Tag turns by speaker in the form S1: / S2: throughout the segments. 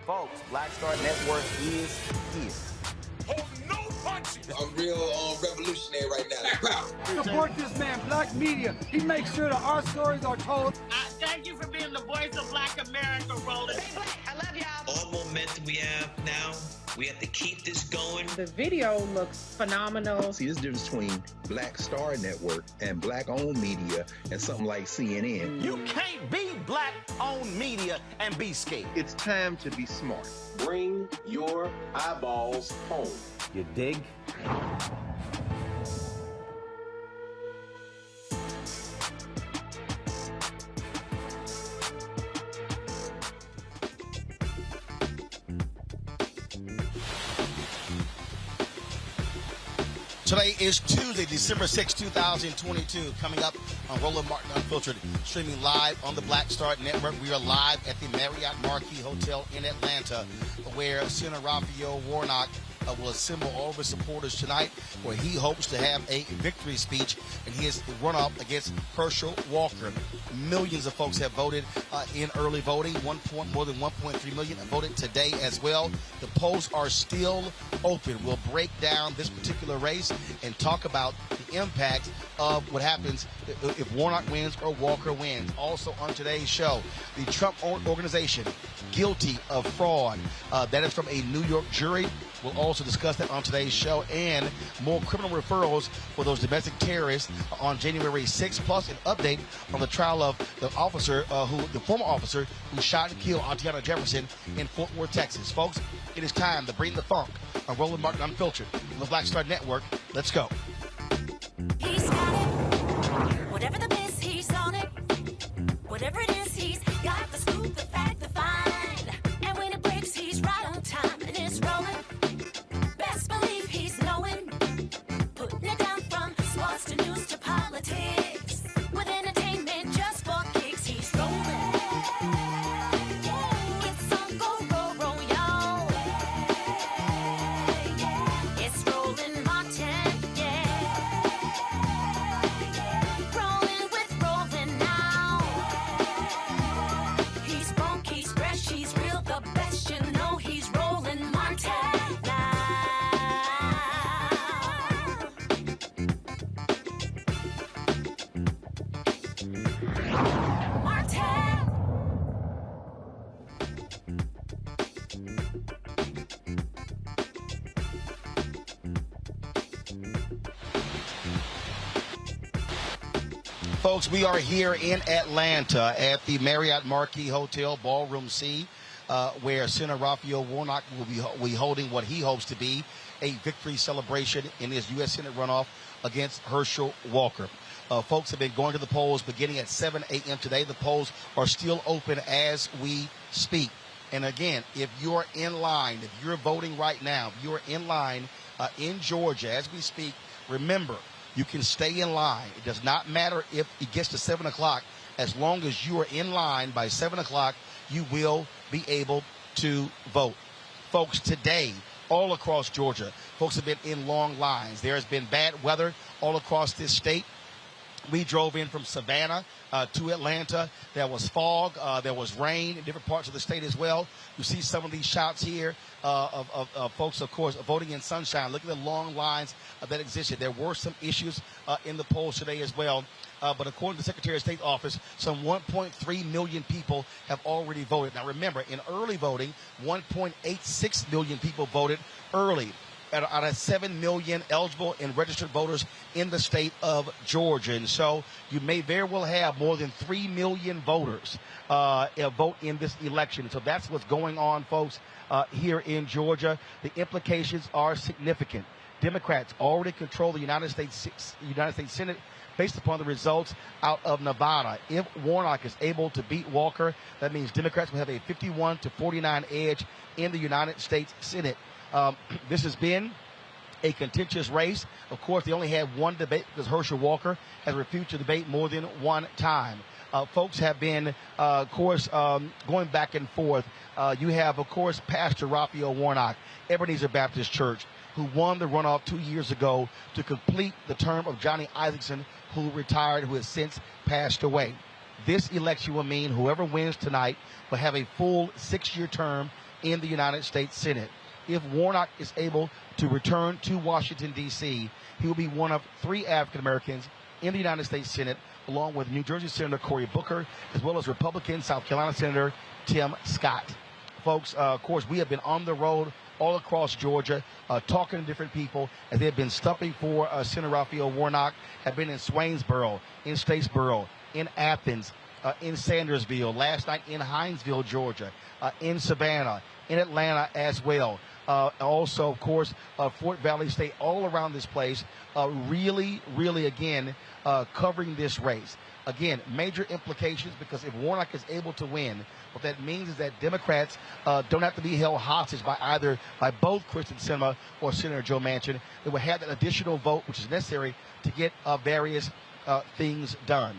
S1: Folks, Black Star Network is here.
S2: Hold no punches.
S3: I'm real revolutionary right now.
S4: Support this man, Black Media. He makes sure that our stories are told.
S5: Thank you for being the voice of Black America, Roland.
S6: Stay black. I love y'all.
S7: All momentum we have now, we have to keep this going.
S8: The video looks phenomenal.
S9: See, this difference between Black Star Network and Black-owned media and something like CNN.
S1: You can't be Black-owned media and be scared.
S10: It's time to be smart.
S11: Bring your eyeballs home.
S1: You dig?
S12: Today is Tuesday, December 6, 2022. Coming up on Roland Martin Unfiltered, streaming live on the Black Star Network. We are live at the Marriott Marquis Hotel in Atlanta, where Senator Raphael Warnock will assemble all of his supporters tonight, where he hopes to have a victory speech in his runoff against Herschel Walker. Millions of folks have voted in early voting. More than 1.3 million have voted today as well. The polls are still open. We'll break down this particular race and talk about the impact of what happens if Warnock wins or Walker wins. Also on today's show, the Trump organization guilty of fraud. That is from a New York jury. We'll also discuss that on today's show, and more criminal referrals for those domestic terrorists on January 6th, plus an update on the trial of the former officer who shot and killed Atatiana Jefferson in Fort Worth, Texas. Folks, it is time to bring the funk on Roland Martin Unfiltered on the Black Star Network. Let's go.
S13: He's got it. Whatever the miss, he's on it. Whatever it is, he's got the scoop, the fact, the find. And when it breaks, he's right on time, and it's rolling. Best believe he's knowing. Putting it down from sports to news to politics. With entertainment just for kicks, he's rolling. It's on Go, roll, y'all. It's Roland Martin, rolling with Roland now. He's funk, he's fresh, he's real, the best, you know he's Roland Martin now.
S12: Folks, we are here in Atlanta at the Marriott Marquis Hotel, Ballroom C, where Senator Raphael Warnock will be holding what he hopes to be a victory celebration in his U.S. Senate runoff against Herschel Walker. Folks have been going to the polls beginning at 7 a.m. today. The polls are still open as we speak. And again, if you're in line, if you're voting right now, if you're in line in Georgia as we speak, remember, you can stay in line. It does not matter if it gets to 7 o'clock. As long as you are in line by 7 o'clock, you will be able to vote. Folks, today, all across Georgia, folks have been in long lines. There has been bad weather all across this state. We drove in from Savannah to Atlanta. There was fog. There was rain in different parts of the state as well. You see some of these shots here of folks, of course, voting in sunshine. Look at the long lines that existed. There were some issues in the polls today as well. But according to the Secretary of State's office, some 1.3 million people have already voted. Now, remember, in early voting, 1.86 million people voted early out of 7 million eligible and registered voters in the state of Georgia. And so you may very well have more than 3 million voters vote in this election. So that's what's going on, folks, here in Georgia. The implications are significant. Democrats already control the United States Senate based upon the results out of Nevada. If Warnock is able to beat Walker, that means Democrats will have a 51-49 edge in the United States Senate. This has been a contentious race. Of course, they only had one debate because Herschel Walker has refused to debate more than one time. Folks have been, of course, going back and forth. You have, of course, Pastor Raphael Warnock, Ebenezer Baptist Church, who won the runoff 2 years ago to complete the term of Johnny Isaacson, who retired, who has since passed away. This election will mean whoever wins tonight will have a full 6-year term in the United States Senate. If Warnock is able to return to Washington, D.C., he will be one of 3 African Americans in the United States Senate, along with New Jersey Senator Cory Booker, as well as Republican South Carolina Senator Tim Scott. Folks, of course, we have been on the road all across Georgia, talking to different people as they have been stumping for Senator Raphael Warnock, have been in Swainsboro, in Statesboro, in Athens, in Sandersville, last night in Hinesville, Georgia, in Savannah, in Atlanta as well. Also, of course, Fort Valley State, all around this place, really, again, covering this race. Again, major implications, because if Warnock is able to win, what that means is that Democrats don't have to be held hostage by both Kristen Sinema or Senator Joe Manchin. They will have that additional vote, which is necessary to get various things done.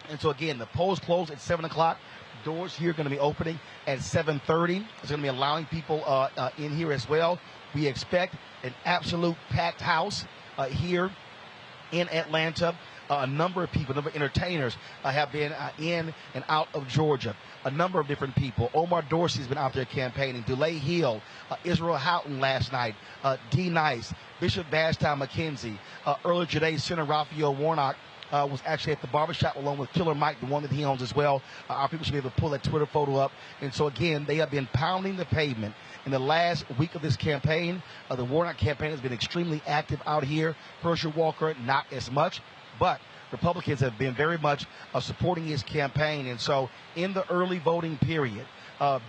S12: And so, again, the polls close at 7 o'clock. Doors here are going to be opening at 7:30. It's going to be allowing people in here as well. We expect an absolute packed house here in Atlanta. A number of people, a number of entertainers have been in and out of Georgia. A number of different people. Omar Dorsey's been out there campaigning. DeLay Hill, Israel Houghton last night, D. Nice, Bishop Vashti McKenzie. Earlier today, Senator Raphael Warnock was actually at the barbershop along with Killer Mike, the one that he owns as well. Our people should be able to pull that Twitter photo up. And so, again, they have been pounding the pavement. In the last week of this campaign, the Warnock campaign has been extremely active out here. Herschel Walker, not as much. But Republicans have been very much supporting his campaign. And so in the early voting period,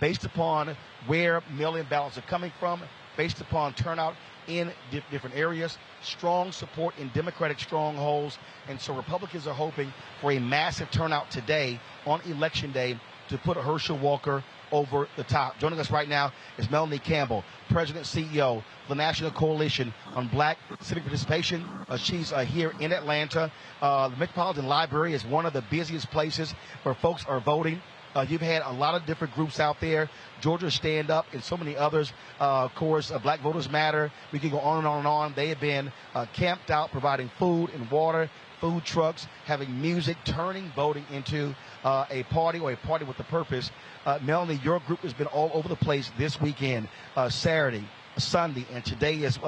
S12: based upon where mail-in ballots are coming from, based upon turnout in different areas, strong support in Democratic strongholds. And so Republicans are hoping for a massive turnout today on Election Day to put Herschel Walker over the top. Joining us right now is Melanie Campbell, President CEO of the National Coalition on Black Civic Participation. She's here in Atlanta. The Metropolitan Library is one of the busiest places where folks are voting. You've had a lot of different groups out there, Georgia Stand Up and so many others. Of course, Black Voters Matter. We can go on and on and on. They have been camped out, providing food and water, food trucks, having music, turning voting into a party or a party with a purpose. Melanie, your group has been all over the place this weekend, Saturday, Sunday, and today is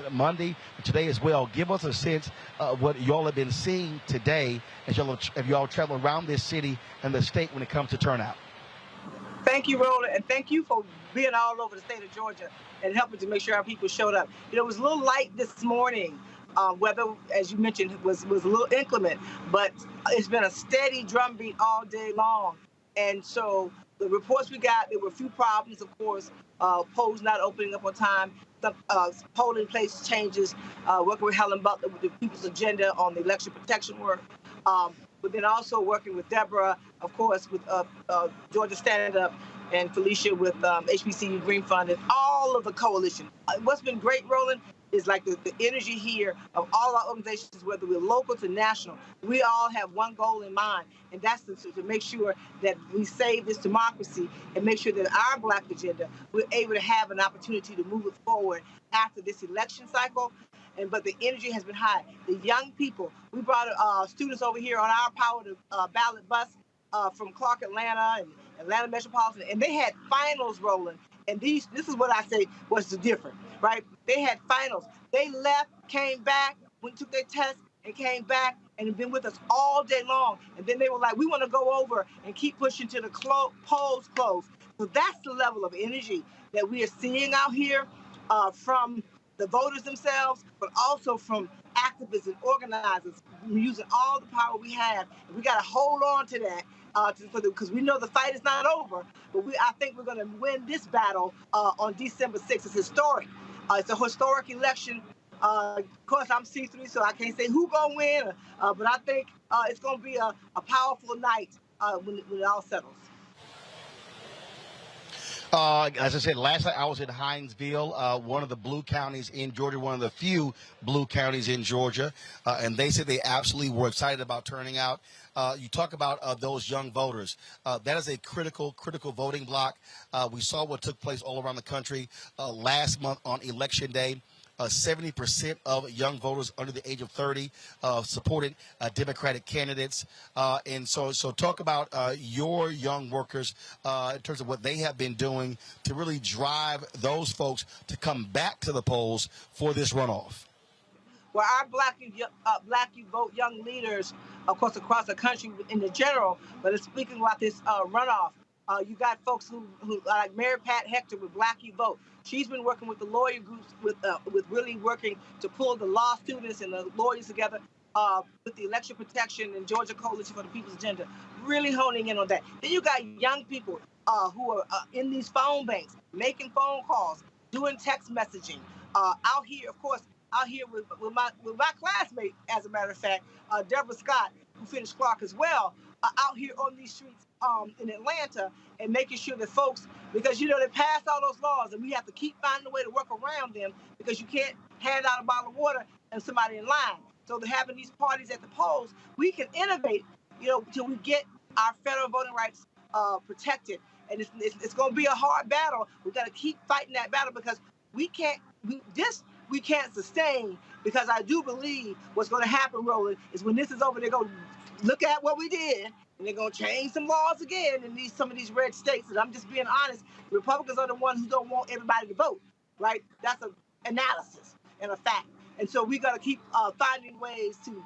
S12: Monday, and today as well. Give us a sense of what y'all have been seeing today as y'all travel around this city and the state when it comes to turnout.
S6: Thank you, Roland, and thank you for being all over the state of Georgia and helping to make sure our people showed up. You know, it was a little light this morning, Weather, as you mentioned, was a little inclement, but it's been a steady drumbeat all day long. And so the reports we got, there were a few problems, of course, polls not opening up on time, some polling place changes, working with Helen Butler with the People's Agenda on the election protection work, but then also working with Deborah, of course, with Georgia Stand Up and Felicia with HBCU Green Fund and all of the coalition. What's been great, Roland, is like the energy here of all our organizations, whether we're local to national. We all have one goal in mind, and that's to make sure that we save this democracy and make sure that our Black agenda, we're able to have an opportunity to move it forward after this election cycle. But the energy has been high. The young people, we brought students over here on our Power to Ballot bus from Clark, Atlanta, and Atlanta Metropolitan, and they had finals rolling. And this is what I say was the difference, right? They had finals. They left, came back, went took their test, and came back and have been with us all day long. And then they were like, we want to go over and keep pushing to the polls close. So that's the level of energy that we are seeing out here from the voters themselves, but also from activists and organizers using all the power we have. And we got to hold on to that because we know the fight is not over, but I think we're going to win this battle on December 6th. It's historic. It's a historic election. Of course, I'm C3, so I can't say who's going to win, but I think it's going to be a powerful night when it all settles.
S12: As I said, last night I was in Hinesville, one of the blue counties in Georgia, one of the few blue counties in Georgia, and they said they absolutely were excited about turning out. You talk about those young voters. That is a critical voting block. We saw what took place all around the country last month on Election Day. 70% of young voters under the age of 30 supported Democratic candidates. And so talk about your young workers in terms of what they have been doing to really drive those folks to come back to the polls for this runoff.
S6: Well, our Black You Vote young leaders, of course, across the country in the general, but it's speaking about this runoff. You got folks who like Mary Pat Hector with Black You Vote. She's been working with the lawyer groups with really working to pull the law students and the lawyers together with the election protection and Georgia Coalition for the People's Agenda, really honing in on that. Then you got young people who are in these phone banks, making phone calls, doing text messaging, out here, of course, out here with my classmate, as a matter of fact, Deborah Scott, who finished Clark as well, out here on these streets in Atlanta and making sure that folks, because, they passed all those laws and we have to keep finding a way to work around them because you can't hand out a bottle of water and somebody in line. So they're having these parties at the polls. We can innovate, till we get our federal voting rights protected. And it's going to be a hard battle. We've got to keep fighting that battle because we can't sustain, because I do believe what's going to happen, Roland, is when this is over, they're going to look at what we did, and they're going to change some laws again in some of these red states. And I'm just being honest, Republicans are the ones who don't want everybody to vote, right? That's an analysis and a fact. And so we got to keep finding ways to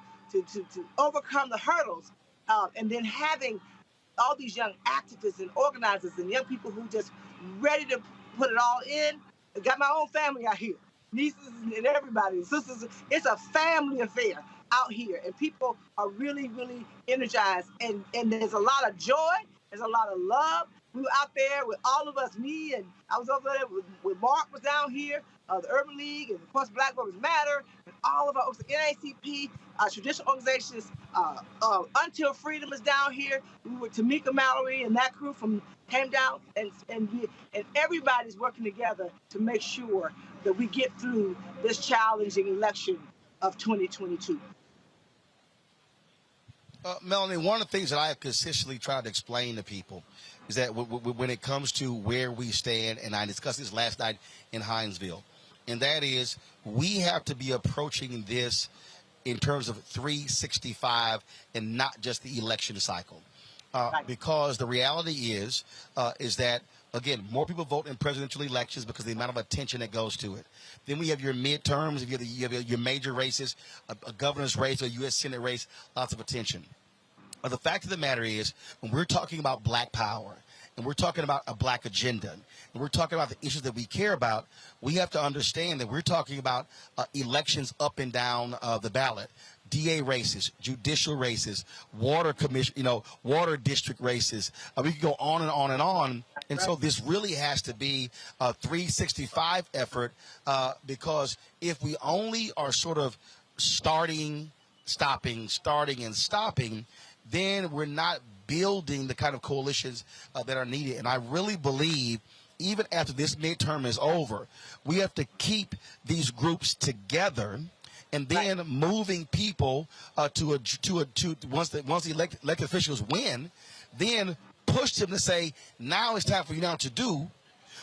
S6: overcome the hurdles, and then having all these young activists and organizers and young people who just ready to put it all in. I got my own family out here, nieces and everybody, sisters. It's a family affair out here, and people are really, really energized. And there's a lot of joy. There's a lot of love. We were out there with all of us, me, and I was over there with Mark was down here, the Urban League, and of course Black Voters Matter, and all of our NAACP, traditional organizations. Until Freedom is down here. We were Tamika Mallory and that crew came down, and everybody's working together to make sure that we get through this challenging election of 2022.
S12: Melanie, one of the things that I have consistently tried to explain to people is that when it comes to where we stand, and I discussed this last night in Hinesville, and that is we have to be approaching this in terms of 365 and not just the election cycle. Because the reality is that, again, more people vote in presidential elections because of the amount of attention that goes to it. Then we have your midterms, you have your major races, a governor's race or a U.S. Senate race, lots of attention. The fact of the matter is, when we're talking about Black power and we're talking about a black agenda, and we're talking about the issues that we care about, we have to understand that we're talking about elections up and down the ballot. DA races, judicial races, water commission, water district races. We can go on and on and on. And so this really has to be a 365 effort because if we only are sort of starting, stopping, then we're not building the kind of coalitions that are needed. And I really believe even after this midterm is over, we have to keep these groups together. And then moving people to once the elected officials win, then push them to say, now it's time for you now to do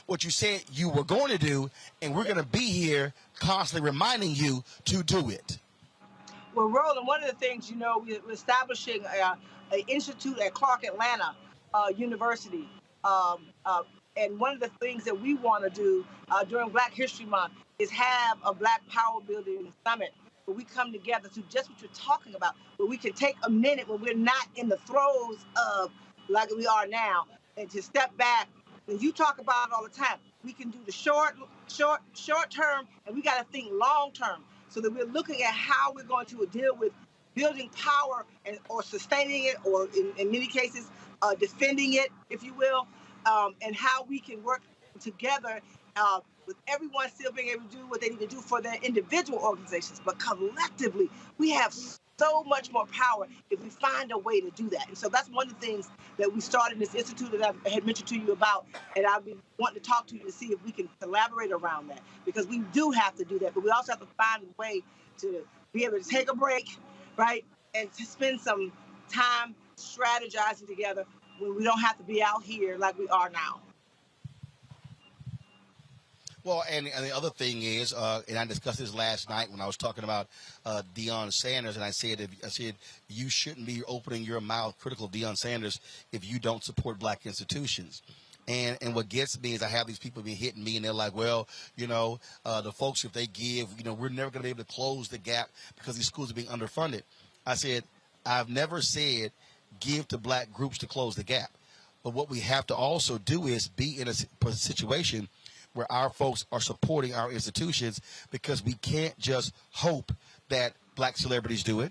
S12: what you said you were going to do, and we're going to be here constantly reminding you to do it.
S6: Well, Roland, one of the things, we're establishing an institute at Clark Atlanta University. And one of the things that we want to do during Black History Month is have a Black Power Building Summit where we come together to just what you're talking about, where we can take a minute when we're not in the throes of like we are now, and to step back. And you talk about it all the time. We can do the short term, and we got to think long term, so that we're looking at how we're going to deal with building power or sustaining it, or in many cases, defending it, if you will, and how we can work together with everyone still being able to do what they need to do for their individual organizations. But collectively, we have so much more power if we find a way to do that. And so that's one of the things that we started this institute that I had mentioned to you about, and I'll be wanting to talk to you to see if we can collaborate around that, because we do have to do that, but we also have to find a way to be able to take a break, right, and to spend some time strategizing together when we don't have to be out here like we are now.
S12: Well, and the other thing is, and I discussed this last night when I was talking about Deion Sanders, and I said you shouldn't be opening your mouth critical of Deion Sanders if you don't support black institutions. And what gets me is I have these people be hitting me, and they're like, well, the folks, if they give, we're never going to be able to close the gap because these schools are being underfunded. I said, I've never said give to black groups to close the gap. But what we have to also do is be in a situation where our folks are supporting our institutions, because we can't just hope that black celebrities do it,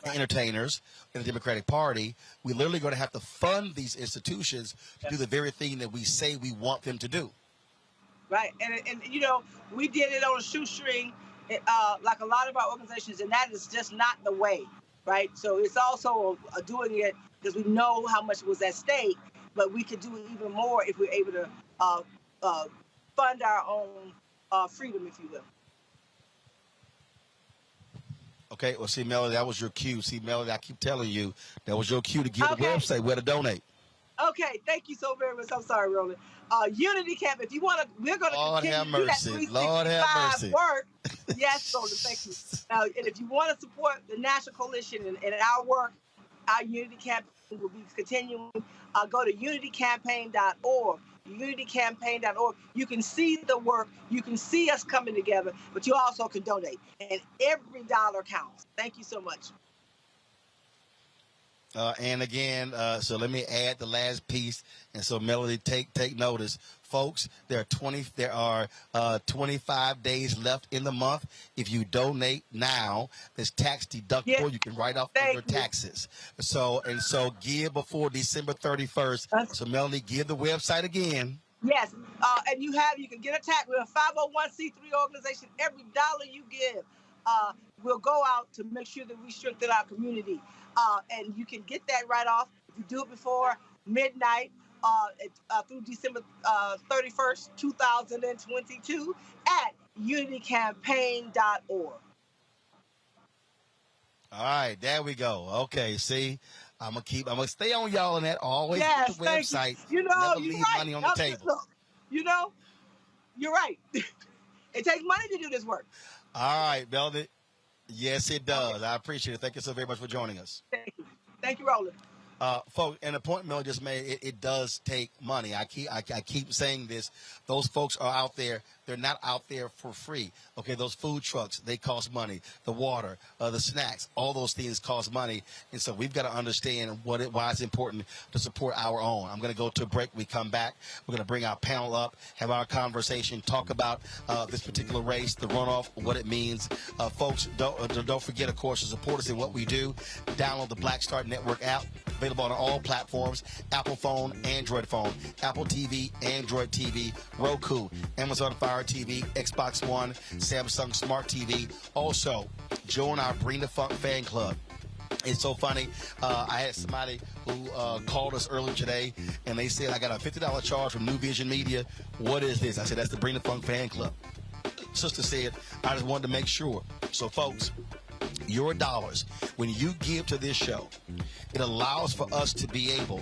S12: entertainers in the Democratic Party. We literally going to have to fund these institutions to do the very thing that we say we want them to do.
S6: Right, and we did it on a shoestring, like a lot of our organizations, and that is just not the way, right? So it's also doing it because we know how much was at stake, but we could do it even more if we're able to fund our own freedom, if you will.
S12: Okay, well, see, Melanie, that was your cue. See, Melanie, I keep telling you, that was your cue to give the website where to donate.
S6: Okay, thank you so very much. I'm sorry, Roland. Unity Camp, if you want to, we're going to continue to do that 365 work. Yes, Roland, thank you. And if you want to support the National Coalition and our work, our Unity Campaign will be continuing. Go to unitycampaign.org. unitycampaign.org. You can see the work. You can see us coming together, but you also can donate. And every dollar counts. Thank you so much.
S12: And again, so let me add the last piece. And so, Melody, take notice. Folks, there are 25 days left in the month. If you donate now, it's tax deductible. Yes. You can write off your taxes. So give before December 31st. So, Melody, give the website again.
S6: Yes, and you can get a tax. We're a 501c3 organization. Every dollar you give will go out to make sure that we strengthen our community. And you can get that right off if you do it before midnight through December 31st, 2022 at unitycampaign.org.
S12: All right, there we go. Okay, see, I'm gonna stay on y'all on that. Always
S6: yes,
S12: the website.
S6: You
S12: never
S6: you're
S12: leave
S6: right.
S12: money on the table.
S6: Look, you're right. It takes money to do this work.
S12: All right, Melody. Yes, it does. I appreciate it. Thank you so very much for joining us.
S6: Thank you, Roland.
S12: Folks, and the point Mel just made, it does take money. I keep saying this. Those folks are out there. They're not out there for free. Okay, those food trucks, they cost money. The water, the snacks, all those things cost money. And so we've got to understand why it's important to support our own. I'm going to go to a break. We come back. We're going to bring our panel up, have our conversation, talk about this particular race, the runoff, what it means. Folks, don't forget, of course, to support us in what we do. Download the Black Star Network app, available on all platforms: Apple phone, Android phone, Apple TV, Android TV, Roku, Amazon Fire TV, Xbox One, Samsung Smart TV. Also, join our Bring the Funk fan club. It's so funny. I had somebody who called us earlier today, and they said, I got a $50 charge from New Vision Media. What is this? I said, that's the Bring the Funk fan club. Sister said, I just wanted to make sure. So, folks, your dollars, when you give to this show, it allows for us to be able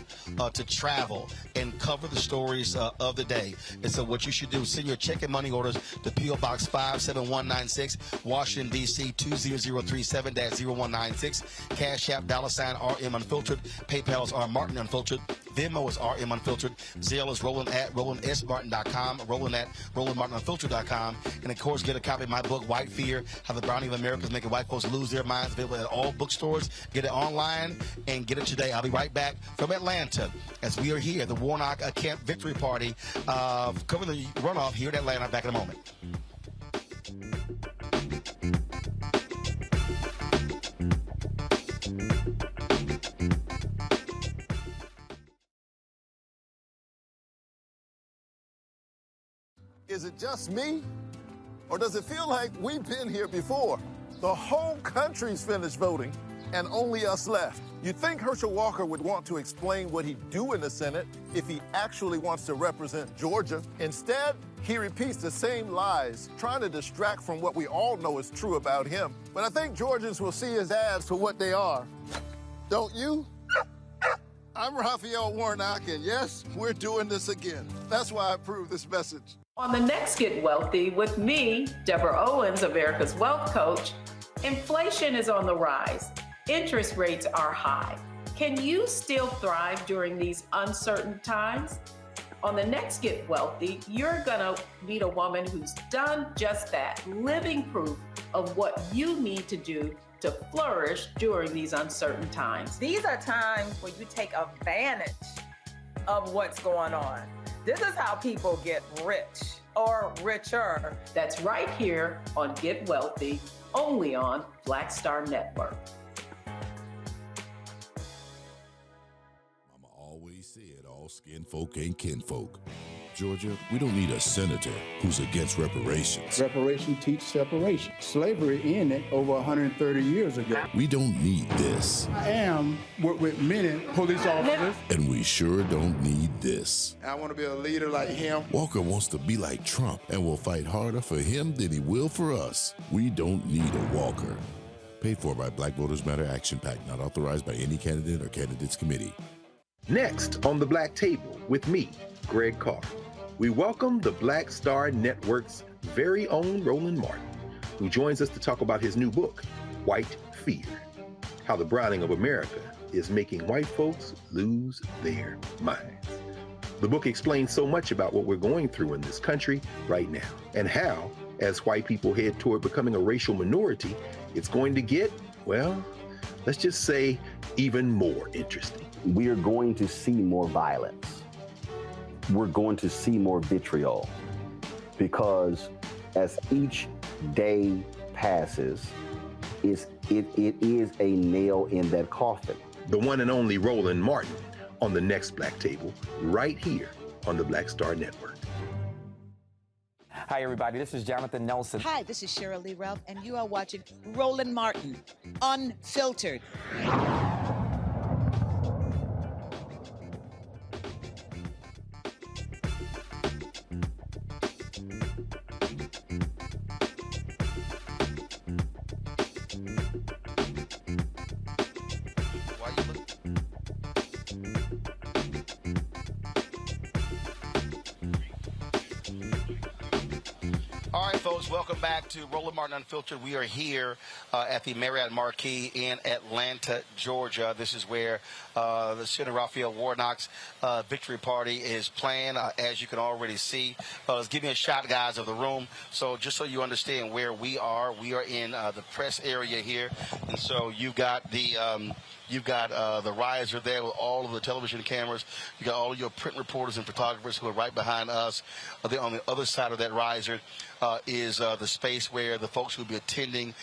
S12: to travel and cover the stories of the day. And so what you should do, send your check and money orders to P.O. Box 57196, Washington, D.C. 20037-0196. Cash App, $RM Unfiltered. PayPal is R Martin Unfiltered. Venmo is RM Unfiltered. Zelle is Roland@RolandSMartin.com. Roland@RolandMartinUnfiltered.com. And, of course, get a copy of my book, White Fear, How the Browning of America is Making White Folks Lose Their Minds. Available at all bookstores. Get it online and get it today. I'll be right back from Atlanta as we are here, the Warnock Camp Victory Party, covering the runoff here in Atlanta. Back in a moment.
S10: Is it just me? Or does it feel like we've been here before? The whole country's finished voting, and only us left. You'd think Herschel Walker would want to explain what he'd do in the Senate if he actually wants to represent Georgia. Instead, he repeats the same lies, trying to distract from what we all know is true about him. But I think Georgians will see his ads for what they are. Don't you? I'm Raphael Warnock, and yes, we're doing this again. That's why I approve this message.
S8: On the next Get Wealthy with me, Deborah Owens, America's Wealth Coach, inflation is on the rise. Interest rates are high. Can you still thrive during these uncertain times? On the next Get Wealthy, you're gonna meet a woman who's done just that, living proof of what you need to do to flourish during these uncertain times.
S14: These are times where you take advantage of what's going on. This is how people get rich or richer.
S8: That's right here on Get Wealthy, only on Black Star Network.
S2: Mama always said all skin folk ain't kinfolk. Georgia, we don't need a senator who's against reparations.
S4: Reparations teach separation. Slavery ended over 130 years ago.
S2: We don't need this.
S4: I am with many police officers.
S2: And we sure don't need this.
S10: I want to be a leader like him.
S2: Walker wants to be like Trump and will fight harder for him than he will for us. We don't need a Walker. Paid for by Black Voters Matter Action PAC, not authorized by any candidate or candidates committee.
S9: Next on the Black Table with me, Greg Carr, we welcome the Black Star Network's very own Roland Martin, who joins us to talk about his new book, White Fear, How the Browning of America is Making White Folks Lose Their Minds. The book explains so much about what we're going through in this country right now, and how, as white people head toward becoming a racial minority, it's going to get, well, let's just say, even more interesting.
S15: We are going to see more violence. We're going to see more vitriol, because as each day passes, it is a nail in that coffin.
S9: The one and only Roland Martin on the next Black Table, right here on the Black Star Network.
S1: Hi, everybody. This is Jonathan Nelson.
S16: Hi, this is Cheryl Lee Ralph, and you are watching Roland Martin, Unfiltered.
S12: folks. Welcome back to Roland Martin Unfiltered. We are here at the Marriott Marquis in Atlanta, Georgia. This is where the Senator Raphael Warnocks victory party is planned, as you can already see. Let's give me a shot, guys, of the room. So just so you understand where we are in the press area here. And so you've got the riser there with all of the television cameras. You got all of your print reporters and photographers who are right behind us. On the other side of that riser is the space where the folks who will be attending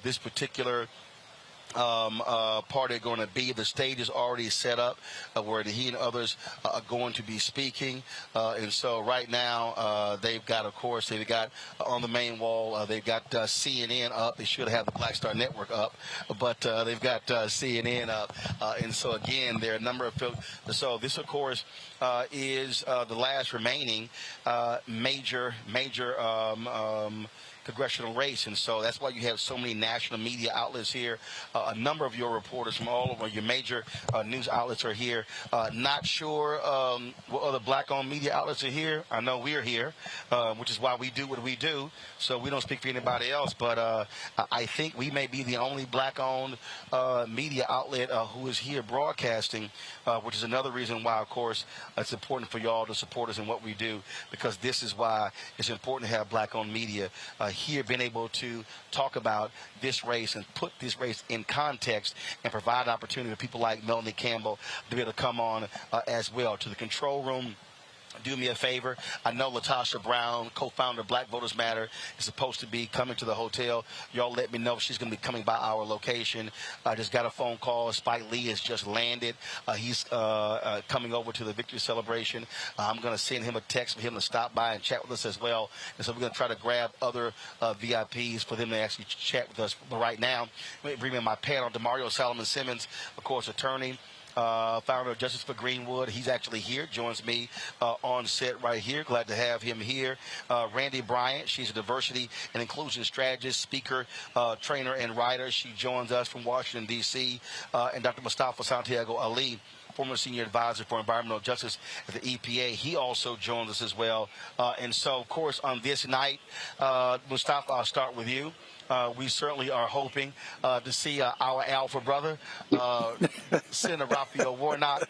S12: this particular party are going to be. The stage is already set up where he and others are going to be speaking. And so right now they've got on the main wall, they've got CNN up. They should have the Black Star Network up, but they've got CNN up. And so again, there are a number of folks. So this, of course, is the last remaining major congressional race, and so that's why you have so many national media outlets here. A number of your reporters from all over your major news outlets are here. Not sure what other black-owned media outlets are here. I know we're here, which is why we do what we do, so we don't speak for anybody else, but I think we may be the only black-owned media outlet who is here broadcasting, which is another reason why, of course, it's important for y'all to support us in what we do, because this is why it's important to have black-owned media here, being able to talk about this race and put this race in context and provide opportunity to people like Melanie Campbell to be able to come on as well. To the control room, do me a favor. I know LaTosha Brown, co-founder of Black Voters Matter, is supposed to be coming to the hotel. Y'all let me know if she's going to be coming by our location. I just got a phone call. Spike Lee has just landed. He's coming over to the victory celebration. I'm going to send him a text for him to stop by and chat with us as well. And so we're going to try to grab other VIPs for them to actually chat with us. But right now, let me bring in my panel. DeMario Solomon Simmons, of course, attorney. Founder of Justice for Greenwood. He's actually here, joins me on set right here. Glad to have him here. Randy Bryant, she's a diversity and inclusion strategist, speaker, trainer, and writer. She joins us from Washington, D.C. And Dr. Mustafa Santiago Ali, former senior advisor for environmental justice at the EPA. He also joins us as well. And so, of course, on this night, Mustafa, I'll start with you. We certainly are hoping to see our alpha brother, Senator Raphael Warnock,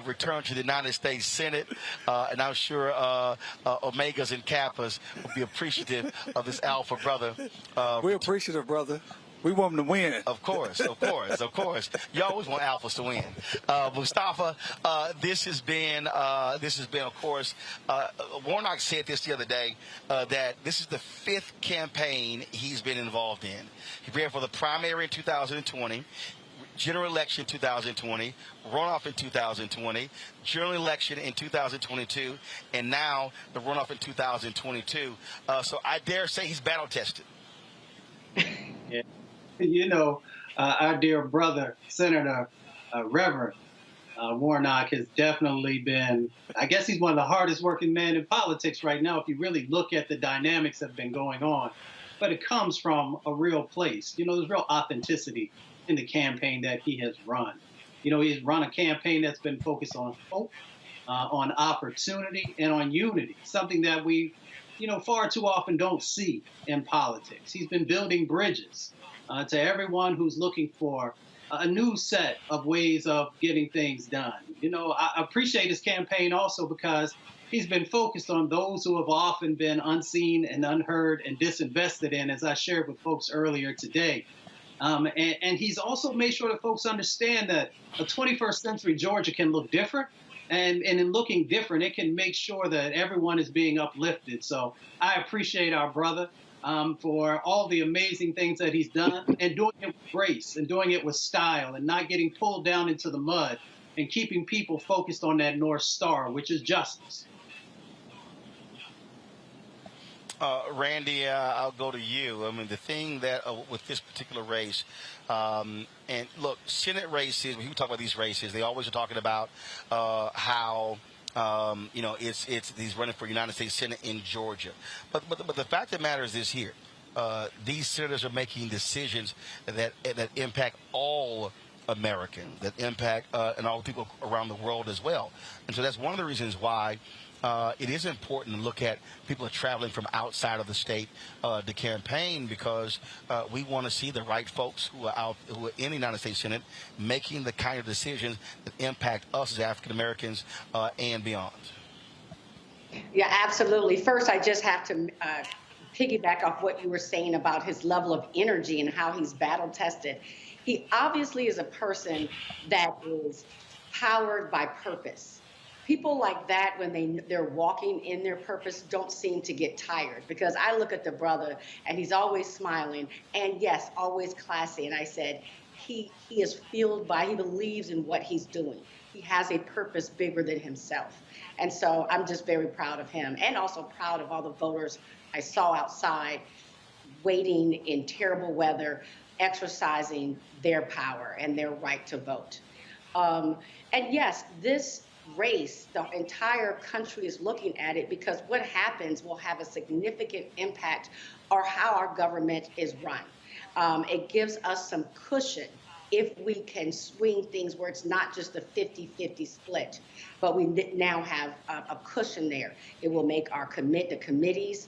S12: return to the United States Senate. And I'm sure Omegas and Kappas will be appreciative of this alpha brother.
S17: We're appreciative, brother. We want them to win.
S12: Of course. You always want alphas to win. Mustafa, this has been, of course, Warnock said this the other day, that this is the 5th campaign he's been involved in. He ran for the primary in 2020. General election in 2020, runoff in 2020, general election in 2022, and now the runoff in 2022. So I dare say he's battle tested.
S18: Yeah. You know, our dear brother, Senator Reverend Warnock, has definitely been, I guess he's one of the hardest working men in politics right now, if you really look at the dynamics that have been going on. But it comes from a real place. You know, there's real authenticity in the campaign that he has run. You know, he's run a campaign that's been focused on hope, on opportunity, and on unity, something that we, far too often don't see in politics. He's been building bridges to everyone who's looking for a new set of ways of getting things done. You know, I appreciate his campaign also because he's been focused on those who have often been unseen and unheard and disinvested in, as I shared with folks earlier today. And he's also made sure that folks understand that a 21st century Georgia can look different. And in looking different, it can make sure that everyone is being uplifted. So I appreciate our brother for all the amazing things that he's done, and doing it with grace and doing it with style and not getting pulled down into the mud, and keeping people focused on that North Star, which is justice.
S12: Randy, I'll go to you. I mean, the thing that with this particular race, and look, Senate races, when you talk about these races, they always are talking about how it's he's running for United States Senate in Georgia. But the fact of the matter is this here. These senators are making decisions that impact all Americans, that impact and all people around the world as well. And so that's one of the reasons why it is important to look at people who are traveling from outside of the state to campaign, because we want to see the right folks who are in the United States Senate making the kind of decisions that impact us as African Americans and beyond.
S19: Yeah, absolutely. First, I just have to piggyback off what you were saying about his level of energy and how he's battle tested. He obviously is a person that is powered by purpose. People like that, when they're walking in their purpose, don't seem to get tired, because I look at the brother and he's always smiling and, yes, always classy. And I said, he is fueled by, he believes in what he's doing. He has a purpose bigger than himself. And so I'm just very proud of him, and also proud of all the voters I saw outside waiting in terrible weather, exercising their power and their right to vote. And yes, this race, the entire country is looking at it, because what happens will have a significant impact on how our government is run. It gives us some cushion if we can swing things where it's not just a 50-50 split, but we now have a cushion there. It will make our the committees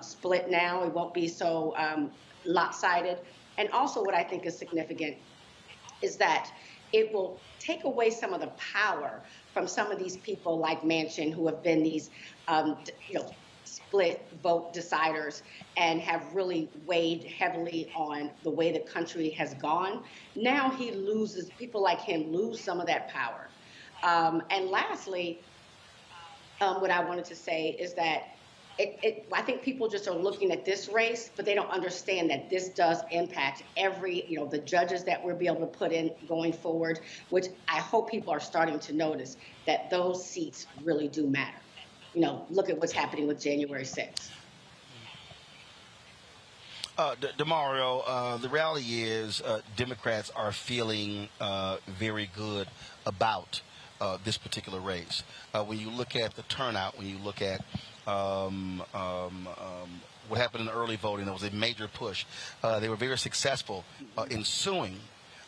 S19: split now. It won't be so lopsided. And also what I think is significant is that it will take away some of the power from some of these people like Manchin, who have been these split vote deciders and have really weighed heavily on the way the country has gone. Now he loses, people like him lose some of that power. And lastly, what I wanted to say is that I think people just are looking at this race, but they don't understand that this does impact every, the judges that we'll be able to put in going forward, which I hope people are starting to notice that those seats really do matter. Look at what's happening with January 6th.
S12: DeMario, the reality is Democrats are feeling very good about this particular race. When you look at the turnout, when you look at what happened in the early voting, there was a major push. They were very successful in suing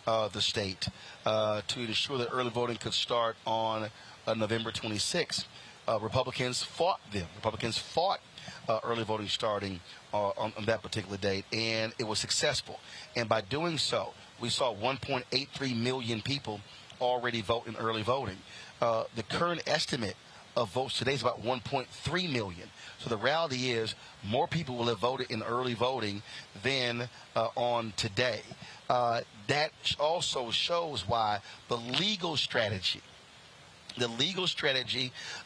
S12: the state to ensure that early voting could start on November 26th. Republicans fought them. Republicans fought early voting starting on that particular date, and it was successful. And by doing so, we saw 1.83 million people already vote in early voting. The current estimate of votes today is about 1.3 million. So the reality is more people will have voted in early voting than on today. That also shows why the legal strategy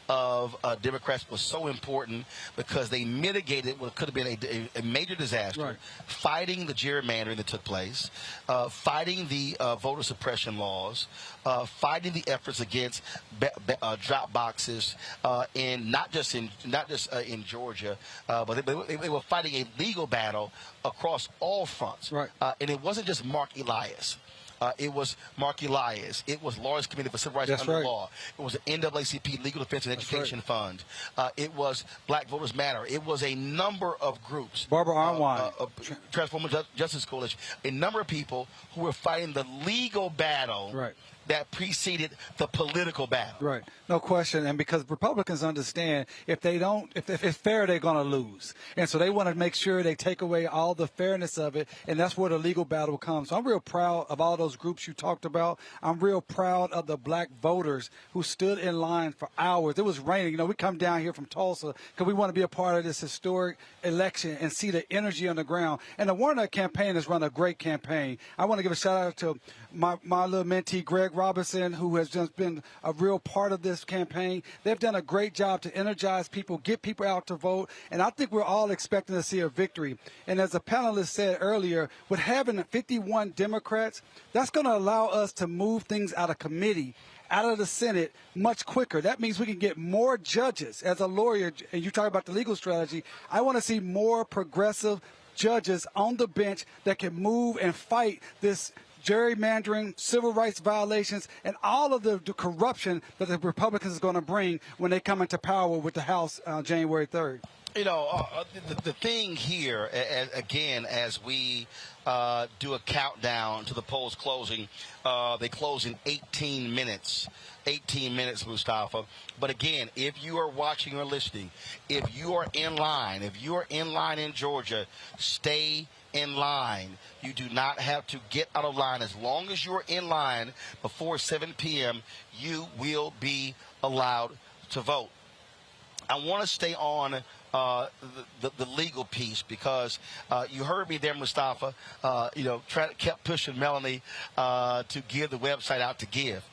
S12: of Democrats was so important, because they mitigated what could have been a major disaster, right, fighting the gerrymandering that took place, fighting the voter suppression laws, fighting the efforts against drop boxes, and not just in Georgia, but they were fighting a legal battle across all fronts. Right. And it wasn't just Mark Elias. It was Mark Elias. It was Lawyers Committee for Civil Rights Under Law. It was the NAACP Legal Defense and Education Fund. It was Black Voters Matter. It was a number of groups.
S17: Barbara Arnwine.
S12: Transformative Justice Coalition. A number of people who were fighting the legal battle, right, that preceded the political battle.
S17: Right. No question. And because Republicans understand if it's fair, they're going to lose. And so they want to make sure they take away all the fairness of it. And that's where the legal battle comes. So I'm real proud of all those groups you talked about. I'm real proud of the black voters who stood in line for hours. It was raining. We come down here from Tulsa because we want to be a part of this historic election and see the energy on the ground. And the Warnock campaign has run a great campaign. I want to give a shout out to my little mentee, Greg Robinson, who has just been a real part of this campaign. They've done a great job to energize people, get people out to vote, and I think we're all expecting to see a victory. And as the panelist said earlier, with having 51 Democrats, that's going to allow us to move things out of committee, out of the Senate much quicker. That means we can get more judges. As a lawyer, and you talk about the legal strategy, I want to see more progressive judges on the bench that can move and fight this gerrymandering, civil rights violations, and all of the corruption that the Republicans are going to bring when they come into power with the House January 3rd.
S12: You know, the thing here, again, as we do a countdown to the polls closing, they close in 18 minutes. 18 minutes, Mustafa. But again, if you are watching or listening, if you are in line in Georgia, stay in line. You do not have to get out of line. As long as you're in line before 7 p.m., you will be allowed to vote. I want to stay on the legal piece because you heard me there, Mustafa. Kept pushing Melanie to give the website out to give.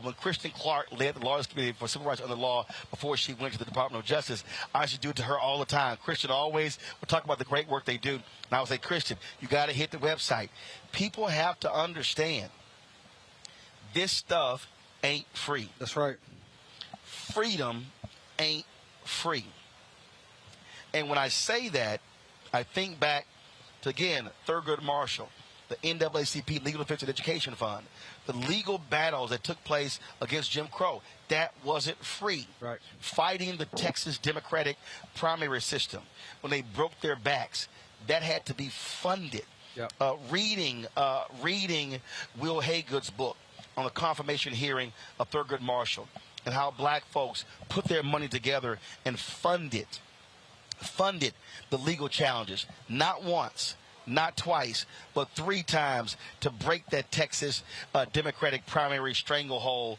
S12: When Kristen Clark led the Lawyers Committee for Civil Rights under law before she went to the Department of Justice, I used to do it to her all the time. Kristen always would talk about the great work they do. And I would say, Kristen, you got to hit the website. People have to understand this stuff ain't free.
S17: That's right.
S12: Freedom ain't free. And when I say that, I think back to, again, Thurgood Marshall, the NAACP Legal Defense and Education Fund, the legal battles that took place against Jim Crow. That wasn't free.
S17: Right.
S12: Fighting the Texas Democratic primary system when they broke their backs, that had to be funded.
S17: Yep.
S12: Reading Will Haygood's book on the confirmation hearing of Thurgood Marshall and how black folks put their money together and funded the legal challenges, not once, not twice, but 3 times to break that Texas Democratic primary stranglehold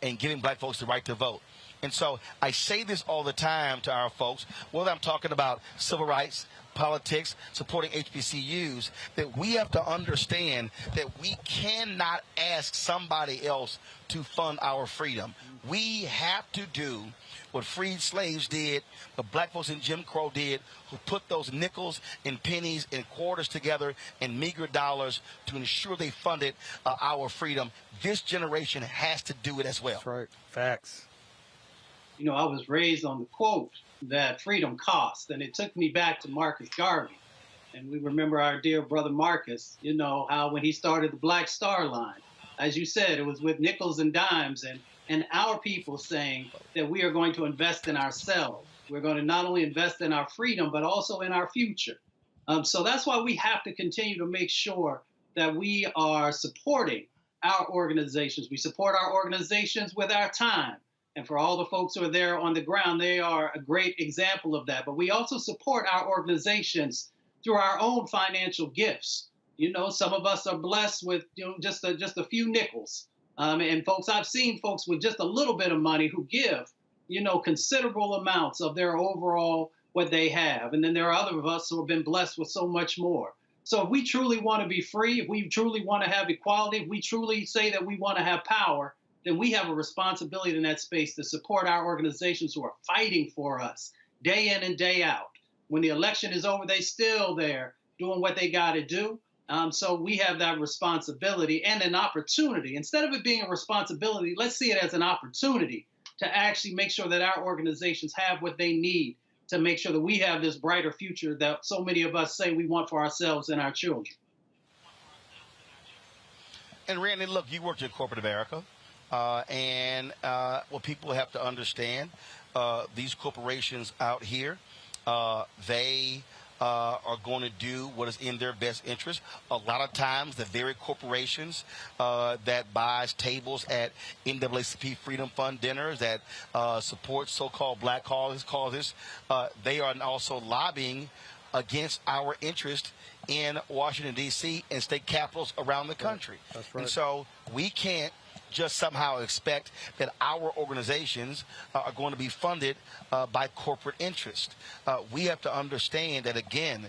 S12: and giving black folks the right to vote. And so I say this all the time to our folks, whether I'm talking about civil rights, politics, supporting HBCUs, that we have to understand that we cannot ask somebody else to fund our freedom. We have to do what freed slaves did, what black folks in Jim Crow did, who put those nickels and pennies and quarters together and meager dollars to ensure they funded our freedom. This generation has to do it as well.
S17: That's right. Facts.
S18: You know, I was raised on the quote that freedom costs, and it took me back to Marcus Garvey. And we remember our dear brother Marcus, you know, how when he started the Black Star Line, as you said, it was with nickels and dimes and our people saying that we are going to invest in ourselves. We're going to not only invest in our freedom, but also in our future. So that's why we have to continue to make sure that we are supporting our organizations. We support our organizations with our time. And for all the folks who are there on the ground, they are a great example of that. But we also support our organizations through our own financial gifts. You know, some of us are blessed with, you know, just a few nickels. And folks, I've seen folks with just a little bit of money who give, you know, considerable amounts of their overall what they have. And then there are other of us who have been blessed with so much more. So if we truly want to be free, if we truly want to have equality, if we truly say that we want to have power, then we have a responsibility in that space to support our organizations who are fighting for us day in and day out. When the election is over, they still there doing what they got to do. So we have that responsibility and an opportunity. Instead of it being a responsibility, let's see it as an opportunity to actually make sure that our organizations have what they need to make sure that we have this brighter future that so many of us say we want for ourselves and our children.
S12: And Randy, look, you worked in corporate America. And what people have to understand, these corporations out here, they are going to do what is in their best interest. A lot of times, the very corporations that buys tables at NAACP Freedom Fund dinners, that support so-called black causes, they are also lobbying against our interest in Washington, D.C. and state capitals around the country.
S17: That's right.
S12: And so we can't just somehow expect that our organizations are going to be funded by corporate interest. We have to understand that, again,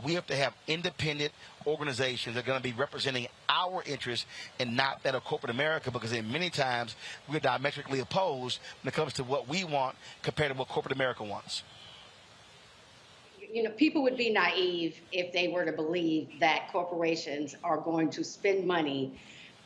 S12: we have to have independent organizations that are going to be representing our interests and not that of corporate America, because in many times we're diametrically opposed when it comes to what we want compared to what corporate America wants.
S19: You know, people would be naive if they were to believe that corporations are going to spend money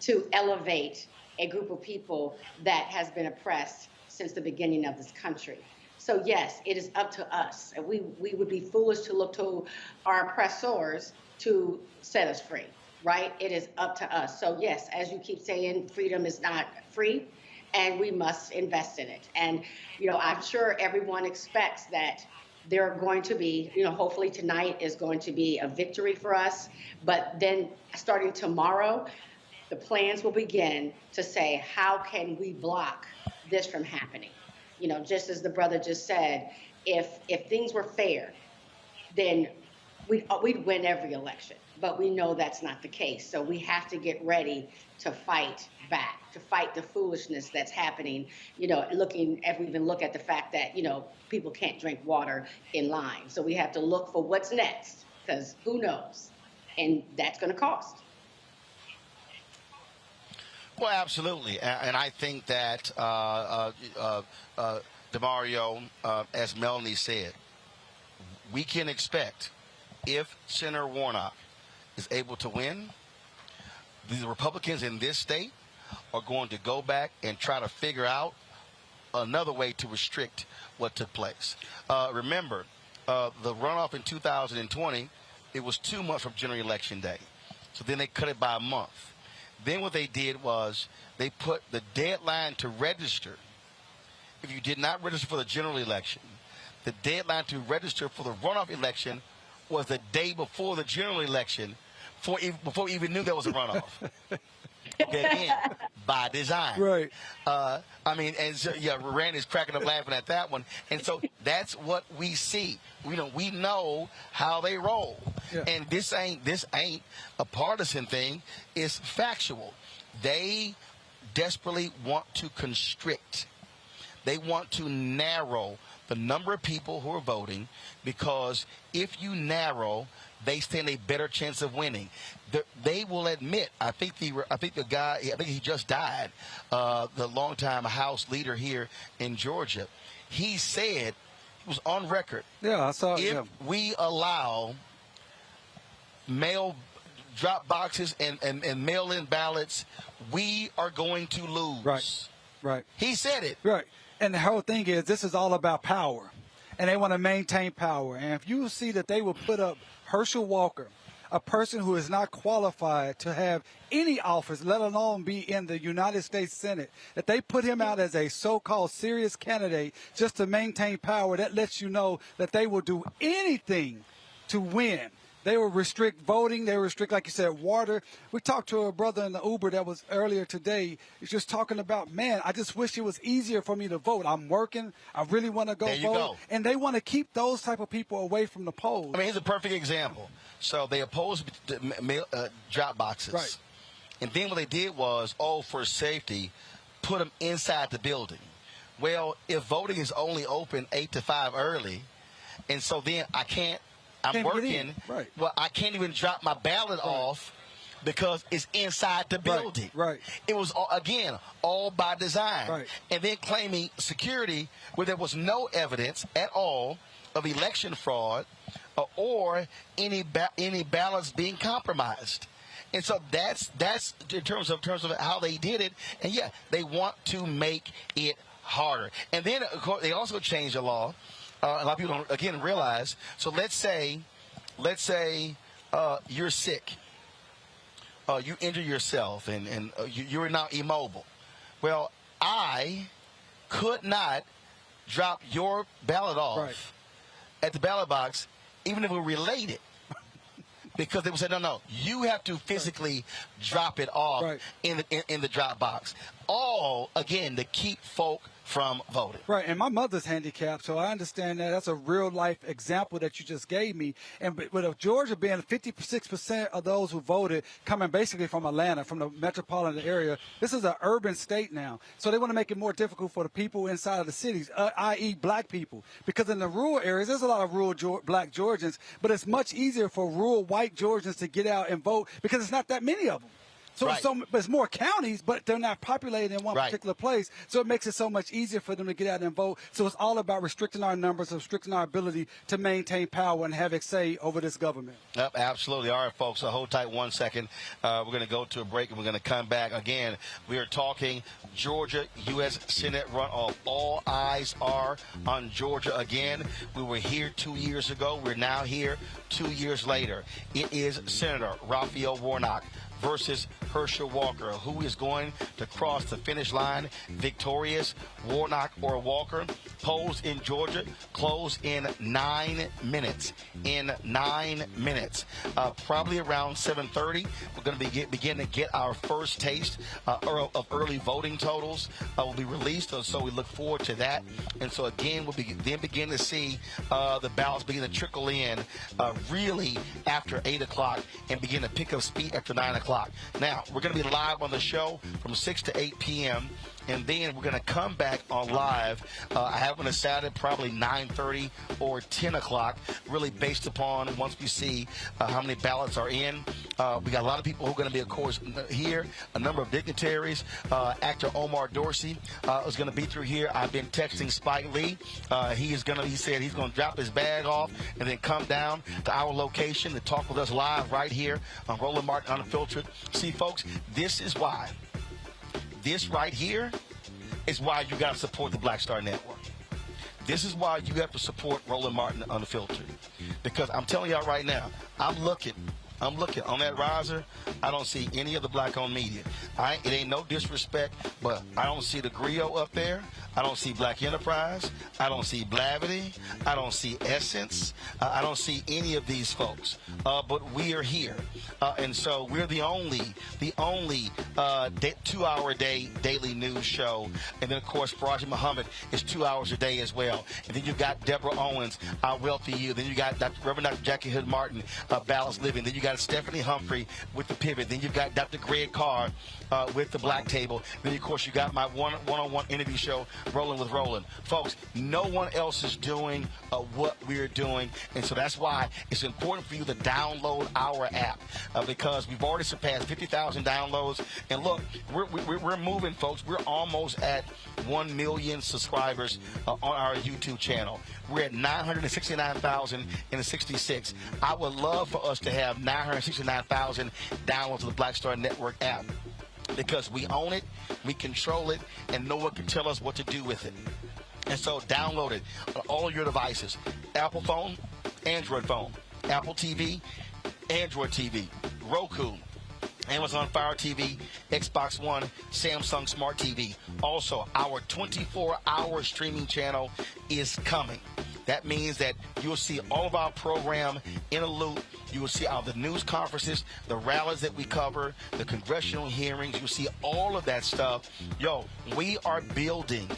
S19: to elevate a group of people that has been oppressed since the beginning of this country. So yes, it is up to us. We would be foolish to look to our oppressors to set us free, right? It is up to us. So yes, as you keep saying, freedom is not free, and we must invest in it. And, you know, I'm sure everyone expects that there are going to be, hopefully tonight is going to be a victory for us. But then starting tomorrow, the plans will begin to say, how can we block this from happening? Just as the brother just said, if things were fair, then we'd win every election. But we know that's not the case. So we have to get ready to fight back, to fight the foolishness that's happening. If we even look at the fact that, people can't drink water in line. So we have to look for what's next, because who knows? And that's going to cost.
S12: Well, absolutely. And I think that, DeMario, as Melanie said, we can expect, if Senator Warnock is able to win, the Republicans in this state are going to go back and try to figure out another way to restrict what took place. Remember, the runoff in 2020, it was 2 months from general election day. So then they cut it by a month. Then what they did was they put the deadline to register. If you did not register for the general election, the deadline to register for the runoff election was the day before the general election, before we even knew there was a runoff. Again, by design.
S17: Right.
S12: And so, Randy's cracking up laughing at that one. And so that's what we see. We know how they roll. Yeah. And this ain't a partisan thing. It's factual. They desperately want to constrict. They want to narrow the number of people who are voting, because if you narrow, they stand a better chance of winning. They will admit. I think the guy. I think he just died. The longtime House leader here in Georgia. He said, it was on record.
S17: Yeah, I saw.
S12: If we allow mail drop boxes and mail-in ballots, we are going to lose.
S17: Right.
S12: He said it.
S17: Right. And the whole thing is, this is all about power, and they want to maintain power. And if you see that they will put up Herschel Walker, a person who is not qualified to have any office, let alone be in the United States Senate, that they put him out as a so-called serious candidate just to maintain power, that lets you know that they will do anything to win. They will restrict voting. They will restrict, like you said, water. We talked to a brother in the Uber that was earlier today. He's just talking about, man, I just wish it was easier for me to vote. I'm working. I really want to go vote. And they want to keep those type of people away from the polls.
S12: Here's a perfect example. So they opposed drop boxes.
S17: Right.
S12: And then what they did was, for safety, put them inside the building. Well, if voting is only open 8 to 5 early, and so then I'm working.
S17: Right.
S12: Well, I can't even drop my ballot off because it's inside the building.
S17: Right.
S12: It was, again, all by design.
S17: Right.
S12: And then claiming security where there was no evidence at all of election fraud or any ballots being compromised. And so that's in terms of how they did it. And they want to make it harder. And then, of course, they also changed the law. A lot of people don't, again, realize. So let's say you're sick. You injure yourself and you're now immobile. Well, I could not drop your ballot off at the ballot box, even if we're related. Because they would say, no, you have to physically drop it off in the drop box. All, again, to keep folk from voting.
S17: Right, and my mother's handicapped, so I understand that. That's a real-life example that you just gave me. And with Georgia being 56% of those who voted coming basically from Atlanta, from the metropolitan area, this is an urban state now. So they want to make it more difficult for the people inside of the cities, i.e. black people. Because in the rural areas, there's a lot of rural black Georgians, but it's much easier for rural white Georgians to get out and vote because it's not that many of them. So it's more counties, but they're not populated in one particular place. So it makes it so much easier for them to get out and vote. So it's all about restricting our numbers, restricting our ability to maintain power and have a say over this government.
S12: Yep, absolutely. All right, folks, hold tight 1 second. We're going to go to a break, and we're going to come back. Again, we are talking Georgia U.S. Senate runoff. All eyes are on Georgia again. We were here 2 years ago. We're now here 2 years later. It is Senator Raphael Warnock versus Herschel Walker. Who is going to cross the finish line victorious, Warnock or Walker? Polls in Georgia close in 9 minutes. In 9 minutes. Probably around 7:30, we're going to begin to get our first taste of early voting totals. Will be released, so we look forward to that. And so again, we'll begin to see the ballots begin to trickle in really after 8 o'clock and begin to pick up speed after 9 o'clock. Now, we're going to be live on the show from 6 to 8 p.m., and then we're going to come back on live. I have on a Saturday, probably 9:30 or 10 o'clock, really based upon once we see how many ballots are in. We got a lot of people who are going to be, of course, here. A number of dignitaries. Actor Omar Dorsey is going to be through here. I've been texting Spike Lee. He said he's going to drop his bag off and then come down to our location to talk with us live right here on Roland Martin Unfiltered. See, folks, this is why. This right here is why you got to support the Black Star Network. This is why you have to support Roland Martin Unfiltered. Because I'm telling y'all right now, I'm looking on that riser. I don't see any of the black-owned media. It ain't no disrespect, but I don't see the Griot up there. I don't see Black Enterprise. I don't see Blavity. I don't see Essence. I don't see any of these folks. But we are here. And so we're the only 2-hour a day daily news show. And then, of course, Faraji Muhammad is 2 hours a day as well. And then you got Deborah Owens, Our Wealthy You. Then you got Reverend Dr. Jackie Hood Martin, Balanced Living. Then you got Stephanie Humphrey with The Pivot. Then you've got Dr. Greg Carr with The Black Table. Then, of course, you got my one-on-one interview show, Rolling with Roland. Folks, no one else is doing what we're doing, and so that's why it's important for you to download our app because we've already surpassed 50,000 downloads. And look, we're moving, folks. We're almost at 1 million subscribers on our YouTube channel. We're at 969,066. I would love for us to have 969,000 downloads of the Black Star Network app, because we own it, we control it, and no one can tell us what to do with it. And so download it on all of your devices. Apple phone, Android phone, Apple TV, Android TV, Roku, Amazon Fire TV, Xbox One, Samsung Smart TV. Also, our 24-hour streaming channel is coming. That means that you'll see all of our program in a loop. You will see all the news conferences, the rallies that we cover, the congressional hearings. You'll see all of that stuff. Yo, we are building.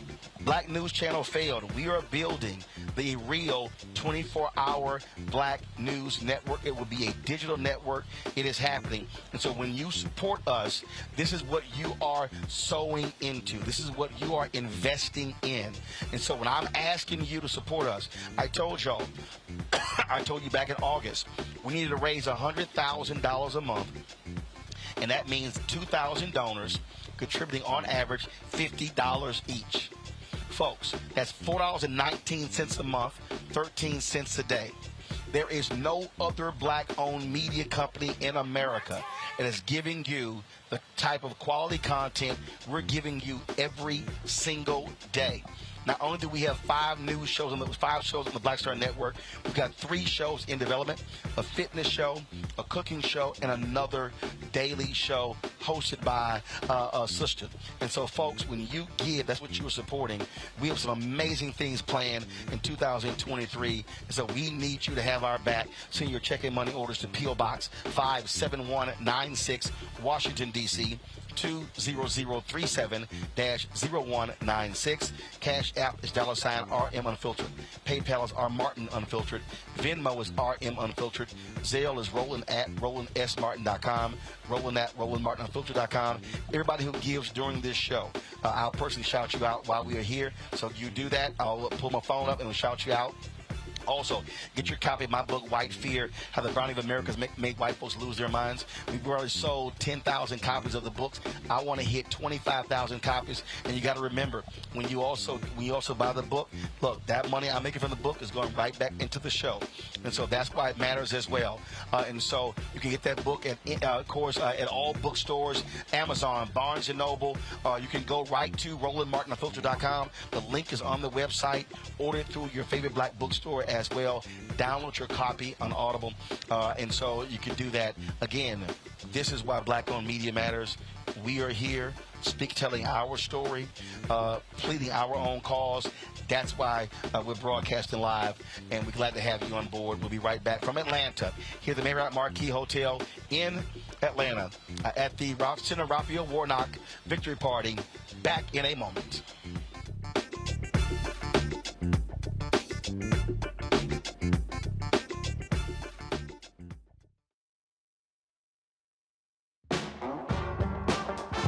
S12: Black News Channel failed. We are building the real 24-hour Black News Network. It will be a digital network. It is happening. And so when you support us, this is what you are sowing into. This is what you are investing in. And so when I'm asking you to support us, I told y'all, I told you back in August, we needed to raise $100,000 a month. And that means 2,000 donors contributing on average $50 each. Folks, that's $4.19 a month, 13 cents a day. There is no other black-owned media company in America that is giving you the type of quality content we're giving you every single day. Not only do we have 5 shows on the Black Star Network, we've got 3 shows in development, a fitness show, a cooking show, and another daily show hosted by a sister. And so, folks, when you give, that's what you are supporting. We have some amazing things planned in 2023, and so we need you to have our back. Send your check and money orders to P.O. Box 57196, Washington, D.C., 20037-0196. Cash App is $RM Unfiltered. PayPal is R Martin Unfiltered. Venmo is RM Unfiltered. Zelle is Roland at RolandSMartin.com. Roland at RolandMartinUnfiltered.com. Everybody who gives during this show, I'll personally shout you out while we are here. So if you do that, I'll pull my phone up and we'll shout you out. Also, get your copy of my book, White Fear, How the Browning of America Made White Folks Lose Their Minds. We've already sold 10,000 copies of the books. I want to hit 25,000 copies. And you got to remember, when you also buy the book, look, that money I'm making from the book is going right back into the show. And so that's why it matters as well. And so you can get that book, at all bookstores, Amazon, Barnes & Noble. You can go right to RolandMartinUnfiltered.com. The link is on the website. Order it through your favorite black bookstore as well. Download your copy on Audible, and so you can do that. Again, this is why Black-owned media matters. We are here, telling our story, pleading our own cause. That's why we're broadcasting live, and we're glad to have you on board. We'll be right back from Atlanta, here at the Marriott Marquis Hotel in Atlanta, at the Senator Raphael Warnock victory party. Back in a moment.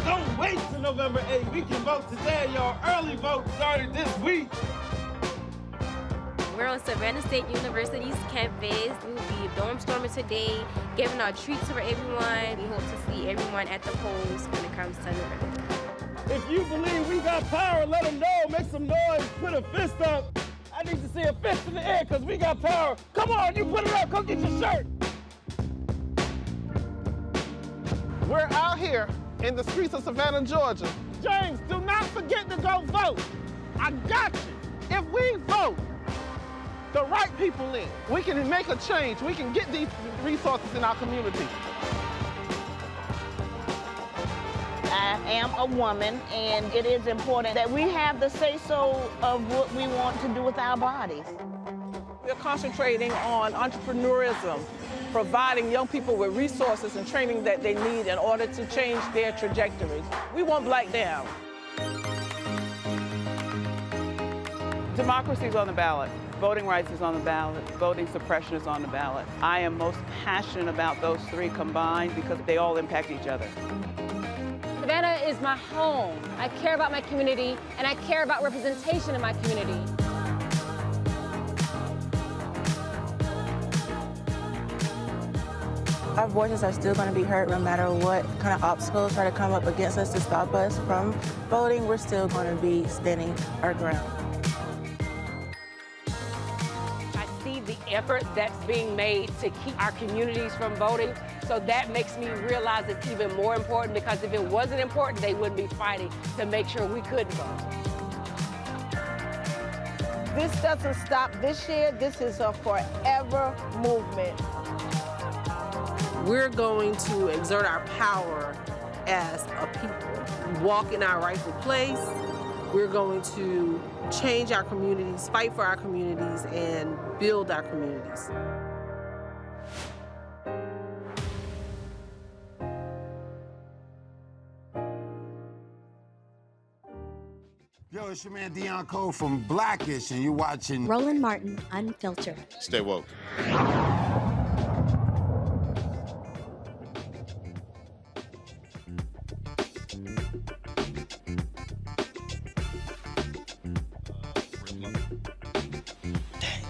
S5: Don't wait till November 8th. We can vote today, y'all. Early vote started this week.
S20: We're on Savannah State University's campus. We will be dorm storming today, giving out treats for everyone. We hope to see everyone at the polls when it comes to November.
S5: If you believe we got power, let them know. Make some noise. Put a fist up. I need to see a fist in the air because we got power. Come on, you put it up. Come get your shirt. We're out here in the streets of Savannah, Georgia. James, do not forget to go vote. I got you. If we vote the right people in, we can make a change. We can get these resources in our community.
S21: I am a woman, and it is important that we have the say-so of what we want to do with our bodies.
S22: We're concentrating on entrepreneurism, providing young people with resources and training that they need in order to change their trajectories. We want Black down.
S23: Democracy is on the ballot. Voting rights is on the ballot. Voting suppression is on the ballot. I am most passionate about those three combined because they all impact each other.
S24: Savannah is my home. I care about my community, and I care about representation in my community.
S25: Our voices are still going to be heard no matter what kind of obstacles try to come up against us to stop us from voting. We're still going to be standing our ground.
S26: I see the effort that's being made to keep our communities from voting. So that makes me realize it's even more important, because if it wasn't important, they wouldn't be fighting to make sure we couldn't vote.
S6: This doesn't stop this year. This is a forever movement.
S27: We're going to exert our power as a people, walk in our rightful place. We're going to change our communities, fight for our communities, and build our communities.
S28: Yo, it's your man Deion Cole from Blackish, and you're watching
S29: Roland Martin Unfiltered.
S28: Stay woke.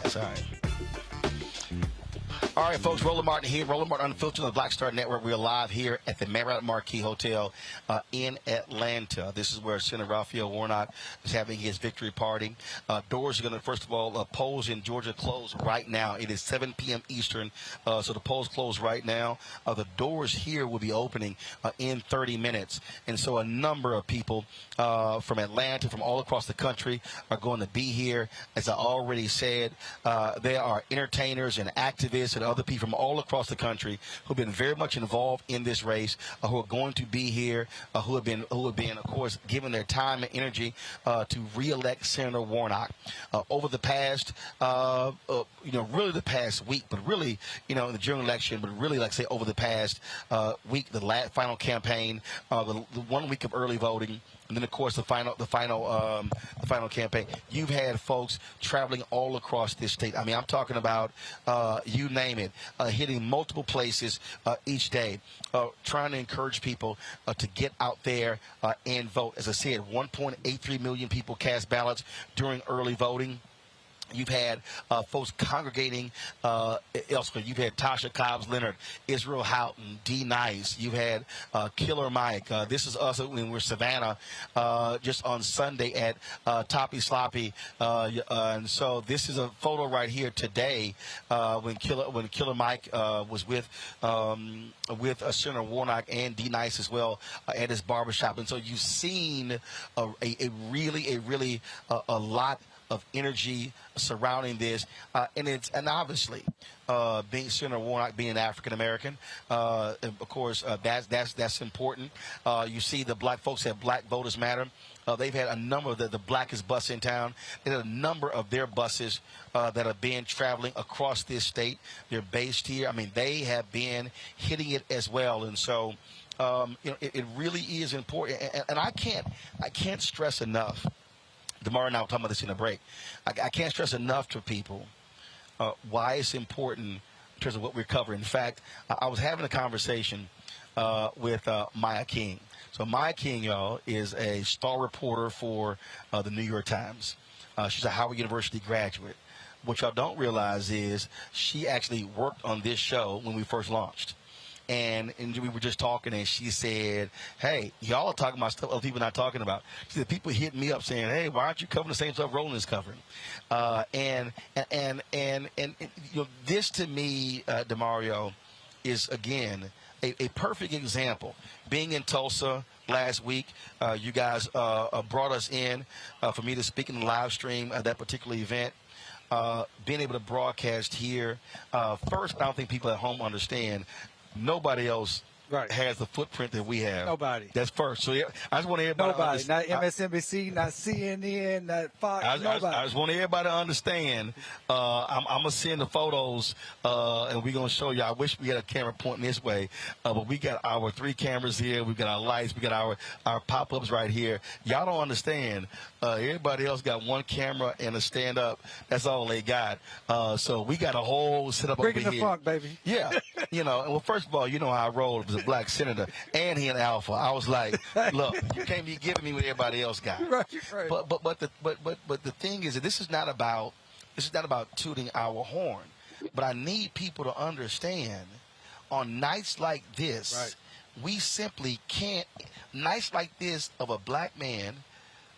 S12: That's all right. All right, folks, Roland Martin here. Roland Martin Unfiltered on the Black Star Network. We are live here at the Marriott Marquis Hotel in Atlanta. This is where Senator Raphael Warnock is having his victory party. Doors are going to, first of all, polls in Georgia close right now. It is 7 p.m. Eastern, so the polls close right now. The doors here will be opening in 30 minutes. And so a number of people from Atlanta, from all across the country, are going to be here. As I already said, there are entertainers and activists and other people from all across the country who've been very much involved in this race, who are going to be here, who have been, of course, given their time and energy to re-elect Senator Warnock. Over the past, really the past week, but really, in the general election, but really, like say, over the past week, the final campaign, the 1 week of early voting, and then, of course, the final campaign. You've had folks traveling all across this state. I mean, I'm talking about you name it, hitting multiple places each day, trying to encourage people to get out there and vote. As I said, 1.83 million people cast ballots during early voting. You've had folks congregating elsewhere. You've had Tasha Cobbs Leonard, Israel Houghton, D. Nice. You've had Killer Mike. This is us when we're Savannah just on Sunday at Toppy Sloppy. And so this is a photo right here today when Killer Mike was with Senator Warnock and D. Nice as well at his barbershop. And so you've seen a lot of energy surrounding this, and obviously being Senator Warnock being African American, of course that's important. You see the black folks have Black Voters Matter. They've had a number of the blackest bus in town. They had a number of their buses that have been traveling across this state. They're based here. I mean, they have been hitting it as well, and so. It really is important, and I can't stress enough. Tomorrow and I were talking about this in a break. I can't stress enough to people why it's important in terms of what we're covering. In fact, I was having a conversation with Maya King. So Maya King, y'all, is a star reporter for the New York Times. She's a Howard University graduate. What y'all don't realize is she actually worked on this show when we first launched. And we were just talking, and she said, hey, y'all are talking about stuff other people are not talking about. She said, people hit me up saying, hey, why aren't you covering the same stuff Roland is covering? And this to me, DeMario, is, again, a perfect example. Being in Tulsa last week, you guys brought us in for me to speak in the live stream at that particular event. Being able to broadcast here. First, I don't think people at home understand. Nobody else has the footprint that we have.
S17: Nobody.
S12: That's first. So I just want everybody to understand.
S17: Not MSNBC, not CNN, not Fox, nobody.
S12: I just want everybody to understand. I'm going to send the photos, and we're going to show you. I wish we had a camera pointing this way, but we got our 3 cameras here. We've got our lights. We got our pop-ups right here. Y'all don't understand. Everybody else got 1 camera and a stand-up. That's all they got. So we got a whole setup over here.
S17: Bringing the funk, baby.
S12: Yeah. Well, first of all, you know how I roll as a black senator, and he an alpha. I was like, look, you can't be giving me what everybody else got.
S17: Right.
S12: But the thing is that this is not about tooting our horn. But I need people to understand on nights like this, we simply can't. Nights like this of a black man.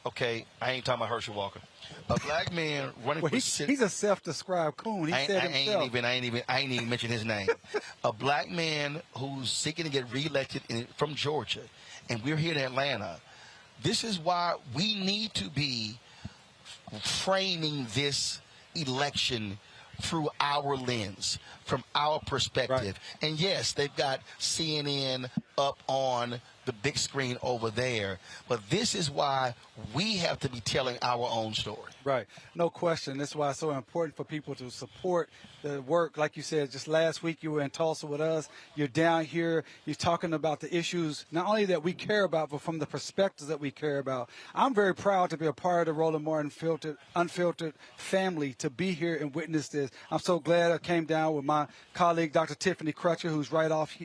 S12: Okay, I ain't talking about Herschel Walker. A black man running for
S17: he's a self-described coon.
S12: I ain't even mention his name. A black man who's seeking to get reelected from Georgia, and we're here in Atlanta. This is why we need to be framing this election through our lens, from our perspective. And yes, they've got CNN up on the big screen over there, but this is why we have to be telling our own story.
S17: Right, no question. That's why it's so important for people to support the work. Like you said, just last week you were in Tulsa with us. You're down here. You're talking about the issues not only that we care about, but from the perspectives that we care about. I'm very proud to be a part of the Roland Martin Unfiltered family, to be here and witness this. I'm so glad I came down with my colleague, Dr. Tiffany Crutcher, who's right off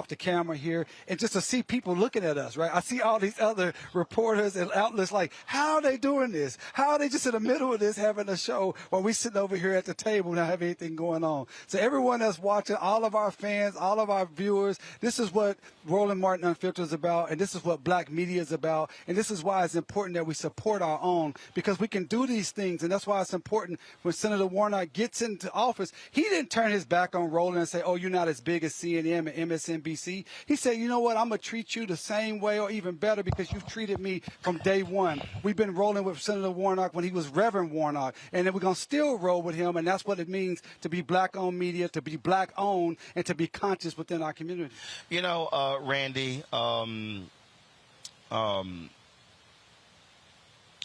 S17: the camera here, and just to see people looking at us, right? I see all these other reporters and outlets like, how are they doing this? How are they just in the middle of this having a show while we sitting over here at the table not have anything going on? So everyone that's watching, all of our fans, all of our viewers, this is what Roland Martin Unfiltered is about, and this is what black media is about, and this is why it's important that we support our own, because we can do these things, and that's why it's important when Senator Warnock gets into office, he didn't turn his back on Roland and say, oh, you're not as big as CNN and MSNBC. He said, you know what, I'm going to treat you the same way or even better because you've treated me from day one. We've been rolling with Senator Warnock when he was Reverend Warnock, and then we're going to still roll with him, and that's what it means to be black-owned media, to be black-owned, and to be conscious within our community.
S12: You know, Randy, I've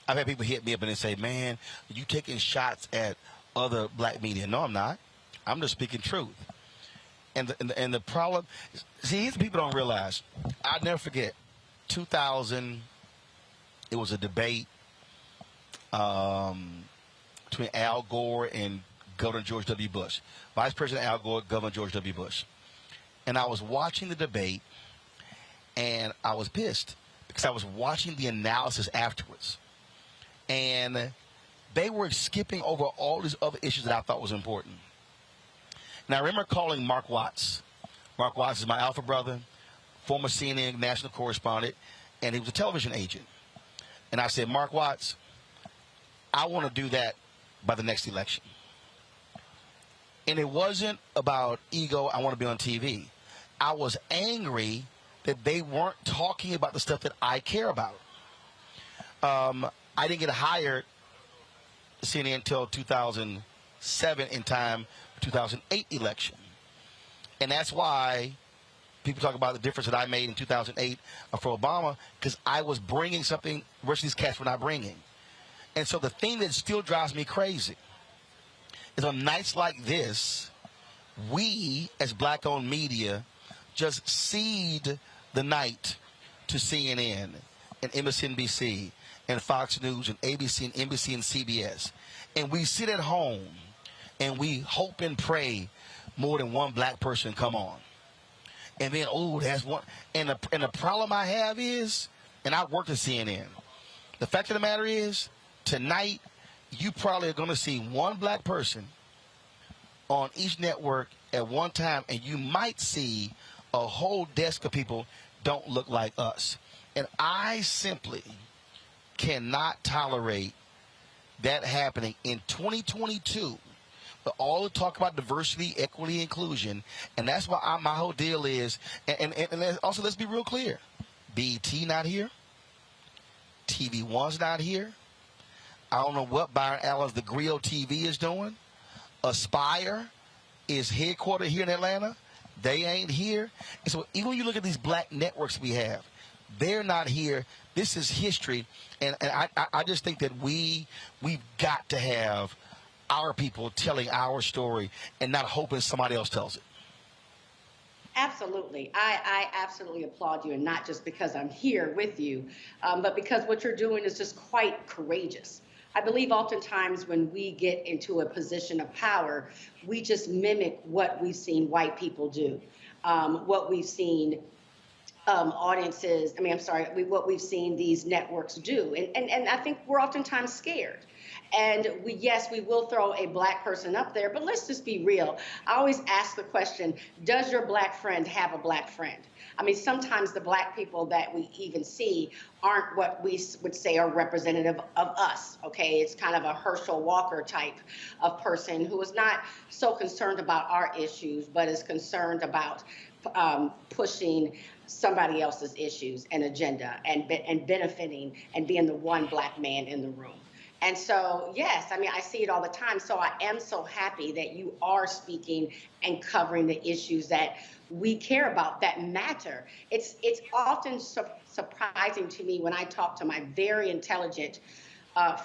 S12: had people hit me up and they say, man, are you taking shots at other black media? No, I'm not. I'm just speaking truth. And the problem, see, people don't realize, I'll never forget, 2000, it was a debate between Al Gore and Governor George W. Bush. Vice President Al Gore, Governor George W. Bush. And I was watching the debate, and I was pissed because I was watching the analysis afterwards. And they were skipping over all these other issues that I thought was important. And I remember calling Mark Watts. Mark Watts is my alpha brother, former CNN national correspondent, and he was a television agent. And I said, Mark Watts, I want to do that by the next election. And it wasn't about ego, I want to be on TV. I was angry that they weren't talking about the stuff that I care about. I didn't get hired CNN until 2007 in time for 2008 election. And that's why people talk about the difference that I made in 2008 for Obama, because I was bringing something which these cats were not bringing. And so the thing that still drives me crazy is on nights like this, we as black-owned media just cede the night to CNN and MSNBC and Fox News and ABC and NBC and CBS. And we sit at home and we hope and pray more than one black person come on. And then, there's one. And the problem I have is, and I worked at CNN, the fact of the matter is, tonight, you probably are going to see one black person on each network at one time, and you might see a whole desk of people don't look like us. And I simply cannot tolerate that happening in 2022. But all the talk about diversity, equity, inclusion, and that's why my whole deal is, and also let's be real clear, BET not here, TV One's not here. I don't know what Byron Allen's The Grill TV is doing. Aspire is headquartered here in Atlanta. They ain't here. And so even when you look at these black networks we have, they're not here. This is history, and I just think that we've got to have our people telling our story and not hoping somebody else tells it.
S19: Absolutely. I absolutely applaud you, and not just because I'm here with you, but because what you're doing is just quite courageous. I believe oftentimes when we get into a position of power, we just mimic what we've seen white people do, what we've seen what we've seen these networks do. And I think we're oftentimes scared. And we will throw a black person up there, but let's just be real. I always ask the question, does your black friend have a black friend? I mean, sometimes the black people that we even see aren't what we would say are representative of us, okay? It's kind of a Herschel Walker type of person who is not so concerned about our issues, but is concerned about pushing somebody else's issues and agenda and benefiting and being the one black man in the room. And so, yes, I mean, I see it all the time. So I am so happy that you are speaking and covering the issues that we care about, that matter. It's often surprising to me when I talk to my very intelligent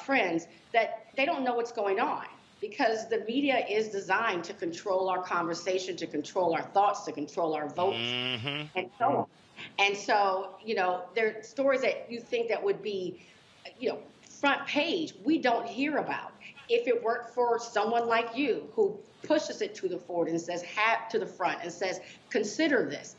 S19: friends that they don't know what's going on, because the media is designed to control our conversation, to control our thoughts, to control our votes, and so on. And so, there are stories that you think that would be, front page, we don't hear about. If it worked for someone like you who pushes it to the forward and says, to the front and says, consider this.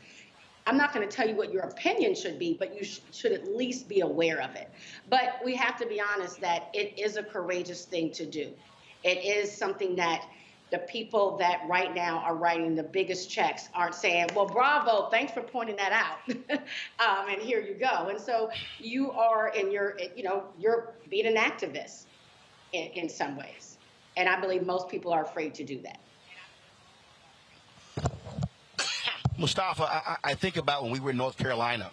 S19: I'm not going to tell you what your opinion should be, but you should at least be aware of it. But we have to be honest that it is a courageous thing to do. It is something that the people that right now are writing the biggest checks aren't saying, well, bravo, thanks for pointing that out. And here you go. And so you are you're being an activist in some ways. And I believe most people are afraid to do that.
S12: Mustafa, I think about when we were in North Carolina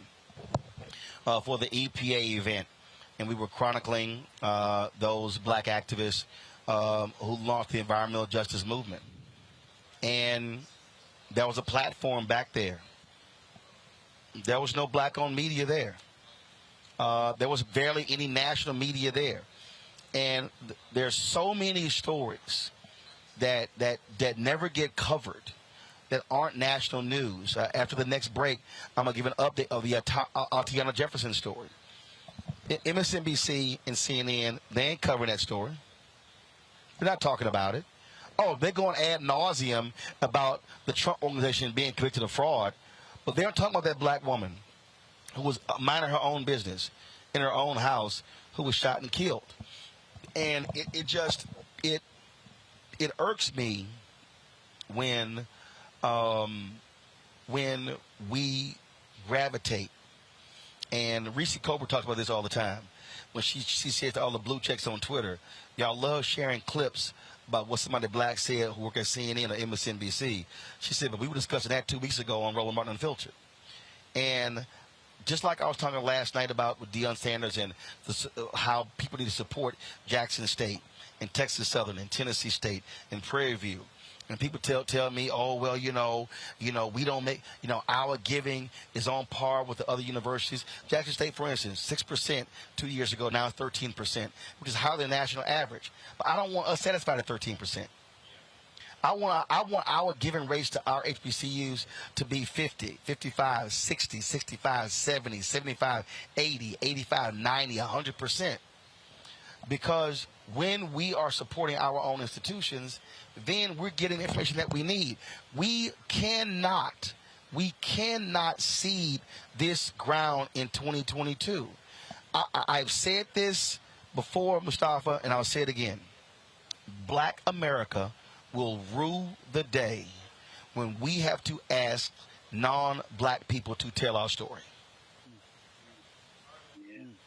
S12: for the EPA event, and we were chronicling those black activists who launched the environmental justice movement. And there was a platform back there. There was no black-owned media there. There was barely any national media there. And there's so many stories that never get covered, that aren't national news. After the next break, I'm going to give an update of the Atatiana Jefferson story. MSNBC and CNN, they ain't covering that story. They're not talking about it. Oh, they're going ad nauseum about the Trump organization being convicted of fraud, but they're talking about that black woman who was minding her own business in her own house, who was shot and killed. And it irks me when we gravitate. And Reese Cobra talks about this all the time. When she says to all the blue checks on Twitter, y'all love sharing clips about what somebody black said who work at CNN or MSNBC. She said, but we were discussing that 2 weeks ago on Roland Martin Unfiltered. And just like I was talking last night about with Deion Sanders and how people need to support Jackson State and Texas Southern and Tennessee State and Prairie View. And people tell me, oh, well, we don't make, our giving is on par with the other universities. Jackson State, for instance, 6% 2 years ago, now it's 13%, which is higher than the national average. But I don't want us satisfied at 13%. I want our giving rates to our HBCUs to be 50, 55, 60, 65, 70, 75, 80, 85, 90, 100%. Because when we are supporting our own institutions, then we're getting the information that we need. We cannot cede this ground in 2022. I've said this before, Mustafa, and I'll say it again. Black America will rue the day when we have to ask non-black people to tell our story.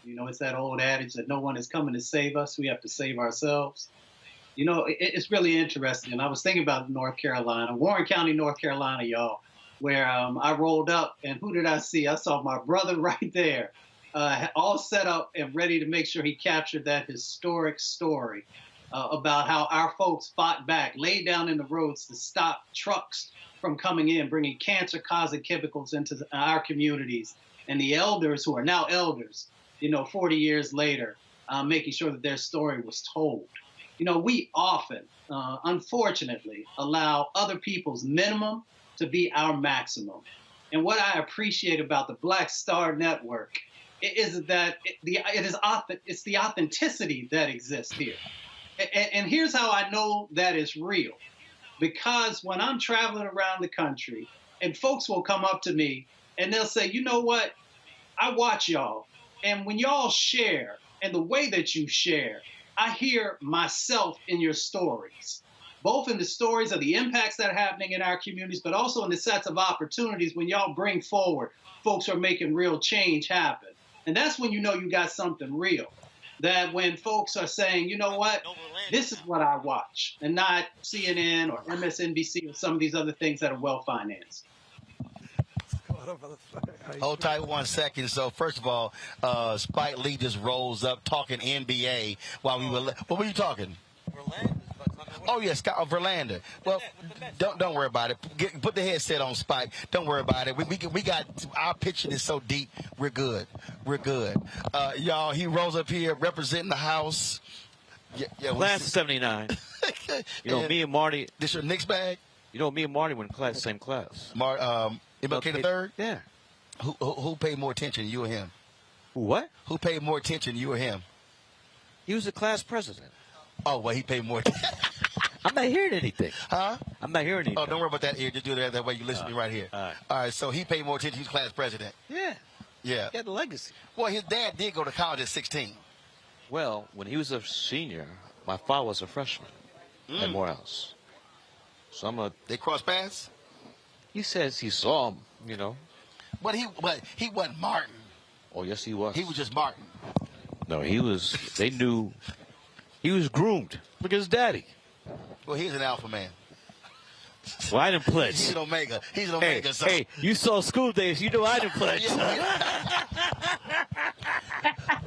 S18: It's that old adage that no one is coming to save us. We have to save ourselves. It's really interesting. And I was thinking about North Carolina, Warren County, North Carolina, y'all, where I rolled up, and who did I see? I saw my brother right there, all set up and ready to make sure he captured that historic story about how our folks fought back, laid down in the roads to stop trucks from coming in, bringing cancer-causing chemicals into our communities. And the elders, who are now elders, 40 years later, making sure that their story was told. We often, unfortunately, allow other people's minimum to be our maximum. And what I appreciate about the Black Star Network is that it's the authenticity that exists here. And here's how I know that is real. Because when I'm traveling around the country and folks will come up to me and they'll say, you know what, I watch y'all. And when y'all share and the way that you share, I hear myself in your stories, both in the stories of the impacts that are happening in our communities, but also in the sets of opportunities when y'all bring forward folks who are making real change happen. And that's when you know you got something real. That when folks are saying, you know what, this is what I watch, and not CNN or MSNBC or some of these other things that are well-financed.
S12: Hold tight 1 second. So first of all, Spike Lee just rolls up talking NBA while we were. What were you talking? Oh yes, Verlander. Well, don't worry about it. Put the headset on, Spike. Don't worry about it. We got our pitching is so deep. We're good. Y'all. He rolls up here representing the House. Yeah.
S2: Class of '79. Me and Marty.
S12: This your Knicks bag?
S2: Me and Marty were in same class.
S12: MLK the third?
S2: Yeah.
S12: Who paid more attention, you or him?
S2: What?
S12: Who paid more attention, you or him?
S2: He was the class president.
S12: Oh, well, he paid more attention.
S2: I'm not hearing anything.
S12: Huh?
S2: I'm not hearing anything.
S12: Oh, don't worry about that ear. Just do that way. You listen to me right here. All right, so he paid more attention. He's class president.
S2: Yeah.
S12: Yeah.
S2: He had the legacy.
S12: Well, his dad did go to college at 16.
S2: Well, when he was a senior, my father was a freshman at Morehouse. So
S12: They crossed paths?
S2: He says he saw him,
S12: But he wasn't Martin.
S2: Oh, yes, he was.
S12: He was just Martin.
S2: No, they knew he was groomed. Look at his daddy.
S12: Well, he's an alpha man.
S2: Well, I didn't pledge.
S12: He's an omega. He's an omega.
S2: Hey, you saw School Days. You know I didn't pledge.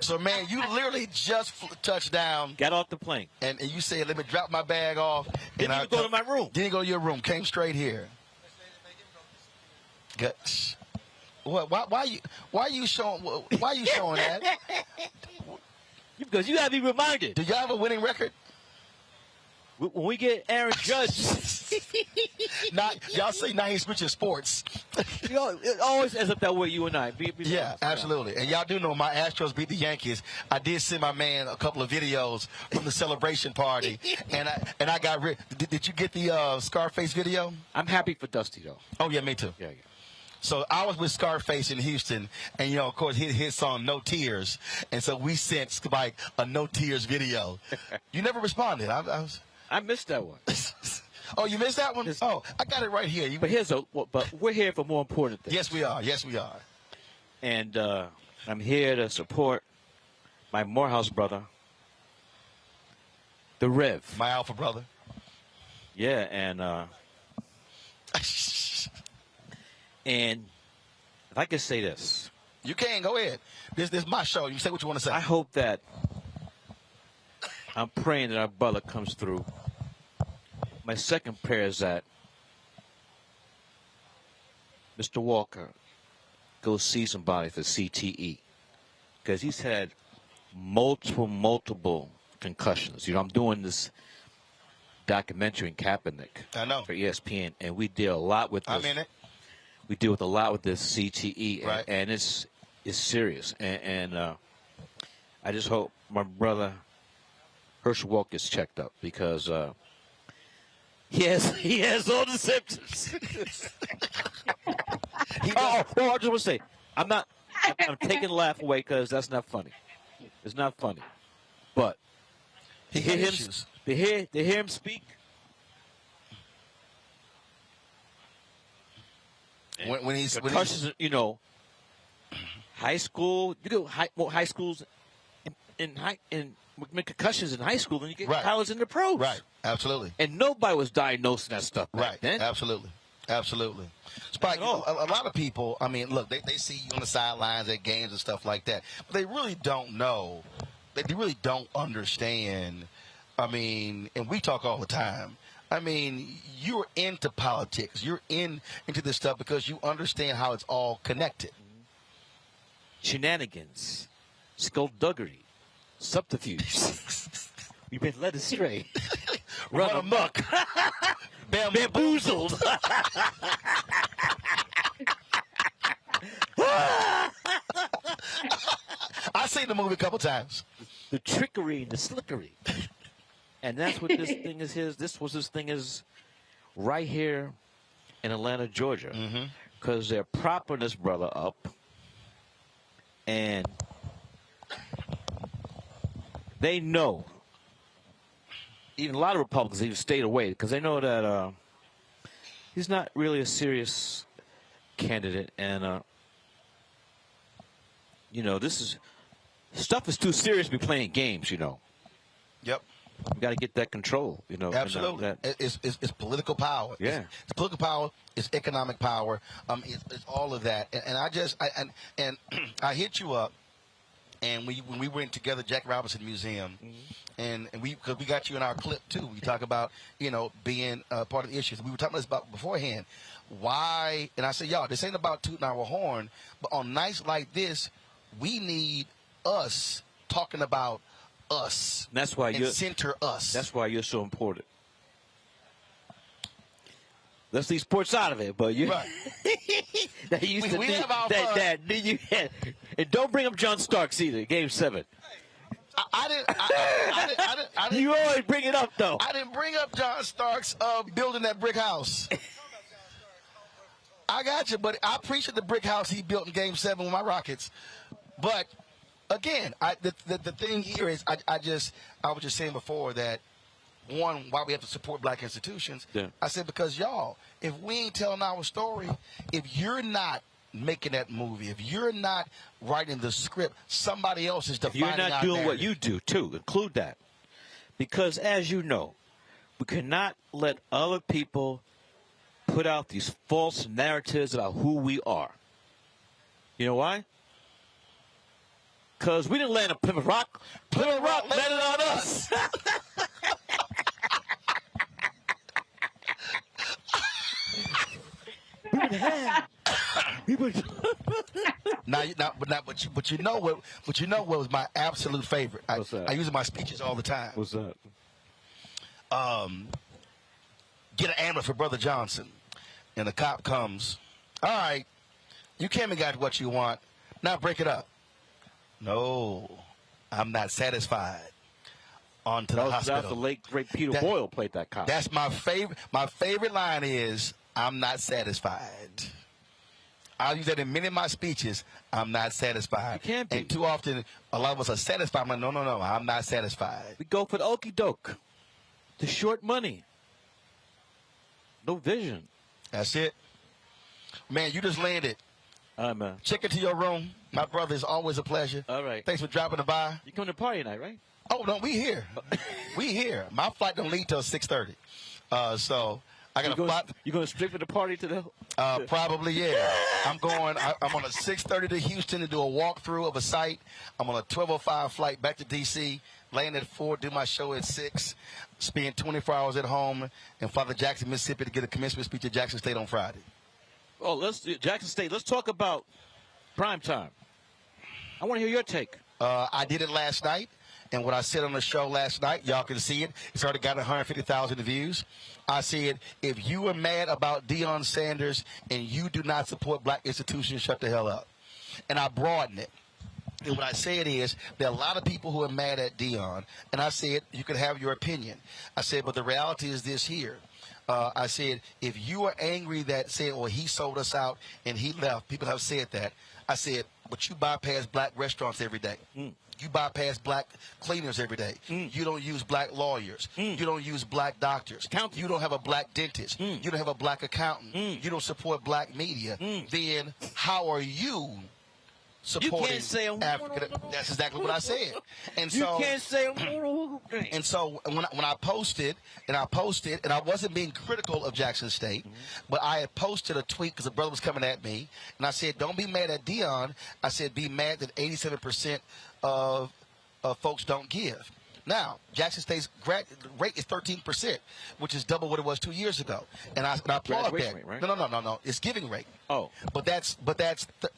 S12: So, man, you literally just touched down.
S2: Got off the plane.
S12: And you said, let me drop my bag off.
S2: Didn't even go to my room.
S12: Didn't go to your room. Came straight here. What? Why you showing that?
S2: Because you gotta be reminded.
S12: Do y'all have a winning record?
S2: When we get Aaron Judge,
S12: y'all say now he's switching sports.
S2: It always ends up that way. You and I.
S12: Yeah, absolutely. And y'all do know my Astros beat the Yankees. I did send my man a couple of videos from the celebration party, and I got rid. Did you get the Scarface video?
S2: I'm happy for Dusty though.
S12: Oh yeah, me too.
S2: Yeah.
S12: So I was with Scarface in Houston, and of course, his song "No Tears," and so we sent Spike a "No Tears" video. You never responded.
S2: I missed that one.
S12: Oh, you missed that one? Oh, I got it right here.
S2: But we're here for more important things.
S12: Yes, we are. Yes, we are.
S2: And I'm here to support my Morehouse brother, the Rev.
S12: My alpha brother.
S2: Yeah, and and if I could say this,
S12: You can. Go ahead. This is my show. You say what you want to say.
S2: I hope that I'm praying that our brother comes through. My second prayer is that Mr. Walker goes see somebody for CTE, because he's had multiple concussions. You know, I'm doing this documentary in Kaepernick for ESPN, and we deal a lot with this.
S12: I'm in it.
S2: We deal with a lot with this CTE,
S12: Right.
S2: and it's serious. And I just hope my brother Herschel Walker gets checked up, because he has all the symptoms. I just want to say, I'm taking the laugh away, because that's not funny. It's not funny. But to hear him speak.
S12: When he's
S2: concussions, you know, high school, you go high schools in concussions in high school, then you get college in the pros.
S12: Right, absolutely.
S2: And nobody was diagnosing that stuff back then.
S12: Absolutely. Spike, a lot of people, I mean, look, they see you on the sidelines at games and stuff like that, but they really don't know. They really don't understand. I mean, and we talk all the time. I mean, you're into politics. You're into this stuff because you understand how it's all connected.
S2: Shenanigans, skullduggery, subterfuge. We've been led astray. Run amok. Bamboozled.
S12: I've seen the movie a couple times.
S2: The trickery, the slickery. And that's what this thing is. This thing is right here in Atlanta, Georgia. Because they're propping this brother up. And they know, even a lot of Republicans even stayed away, because they know that he's not really a serious candidate. And, you know, stuff is too serious to be playing games, you know.
S12: Yep.
S2: We got to get that control, you know.
S12: Absolutely. It's political power.
S2: Yeah.
S12: It's political power. It's economic power. It's all of that. And I hit you up, and when we went together, Jack Robinson Museum, and because we got you in our clip too. We talk about, you know, being part of the issues. We were talking about beforehand. Why? And I said, y'all, this ain't about tooting our horn, but on nights like this, we need us talking about us.
S2: And that's why
S12: center us.
S2: That's why you're so important. Let's leave sports out of it, but you.
S12: Right.
S2: That used
S12: we have our fun.
S2: And don't bring up John Starks either. Game 7.
S12: I didn't.
S2: You always bring it up though.
S12: I didn't bring up John Starks building that brick house. I got you, but I appreciate the brick house he built in Game 7 with my Rockets. But again, the thing here is, I was just saying before that, one, why we have to support black institutions.
S2: Yeah.
S12: I said, because y'all, if we ain't telling our story, if you're not making that movie, if you're not writing the script, somebody else is defining our
S2: narrative. You're not doing what
S12: narrative.
S2: you do too. Include that, because as you know, we cannot let other people put out these false narratives about who we are. You know why? Because we didn't land on Plymouth Rock. Plymouth Rock landed on us.
S12: But you know what was my absolute favorite?
S2: What's that?
S12: I use it in my speeches all the time.
S2: What's that?
S12: Get an ambulance for Brother Johnson. And the cop comes. All right, you came and got what you want. Now break it up. No, I'm not satisfied. On to the hospital.
S2: That's the late great Peter Boyle played that cop.
S12: That's my favorite. My favorite line is, "I'm not satisfied." I'll use that in many of my speeches. I'm not satisfied.
S2: You can't be.
S12: And too often, a lot of us are satisfied. I'm like, no, I'm not satisfied.
S2: We go for the okie doke, the short money, no vision.
S12: That's it, man. You just landed.
S2: Man.
S12: Check into your room. My brother, is always a pleasure.
S2: All right.
S12: Thanks for dropping by.
S2: You coming to party tonight, right?
S12: Oh no, we here. We here. My flight don't leave till 6:30. So I got a flight.
S2: You going to strip for the party to the?
S12: Probably, yeah. I'm on a 6:30 to Houston to do a walkthrough of a site. I'm on a 12:05 flight back to D.C., land at 4, do my show at 6, spend 24 hours at home, and fly to Jackson, Mississippi to get a commencement speech at Jackson State on Friday.
S2: Oh, Jackson State. Let's talk about prime time. I want to hear your take.
S12: I did it last night, and what I said on the show last night, y'all can see it. It's already got 150,000 views. I said, if you are mad about Deion Sanders and you do not support black institutions, shut the hell up. And I broadened it. And what I said is, there are a lot of people who are mad at Deion, and I said, you can have your opinion. I said, but the reality is this here. I said, if you are angry that said, well, he sold us out and he left, people have said that. I said, but you bypass black restaurants every day. You bypass black cleaners every day. You don't use black lawyers. You don't use black doctors. You don't have a black dentist. You don't have a black accountant. You don't support black media. Then how are you supporting
S2: you can't say
S12: African? That's exactly what I said. And
S2: you
S12: so
S2: can't say.
S12: And so when I posted, and I wasn't being critical of Jackson State, but I had posted a tweet because a brother was coming at me, and I said, don't be mad at Deion. I said, be mad that 87% of folks don't give. Now, Jackson State's rate is 13%, which is double what it was 2 years ago, and I applaud that.
S2: Rate, right?
S12: No, it's giving rate.
S2: Oh,
S12: but that's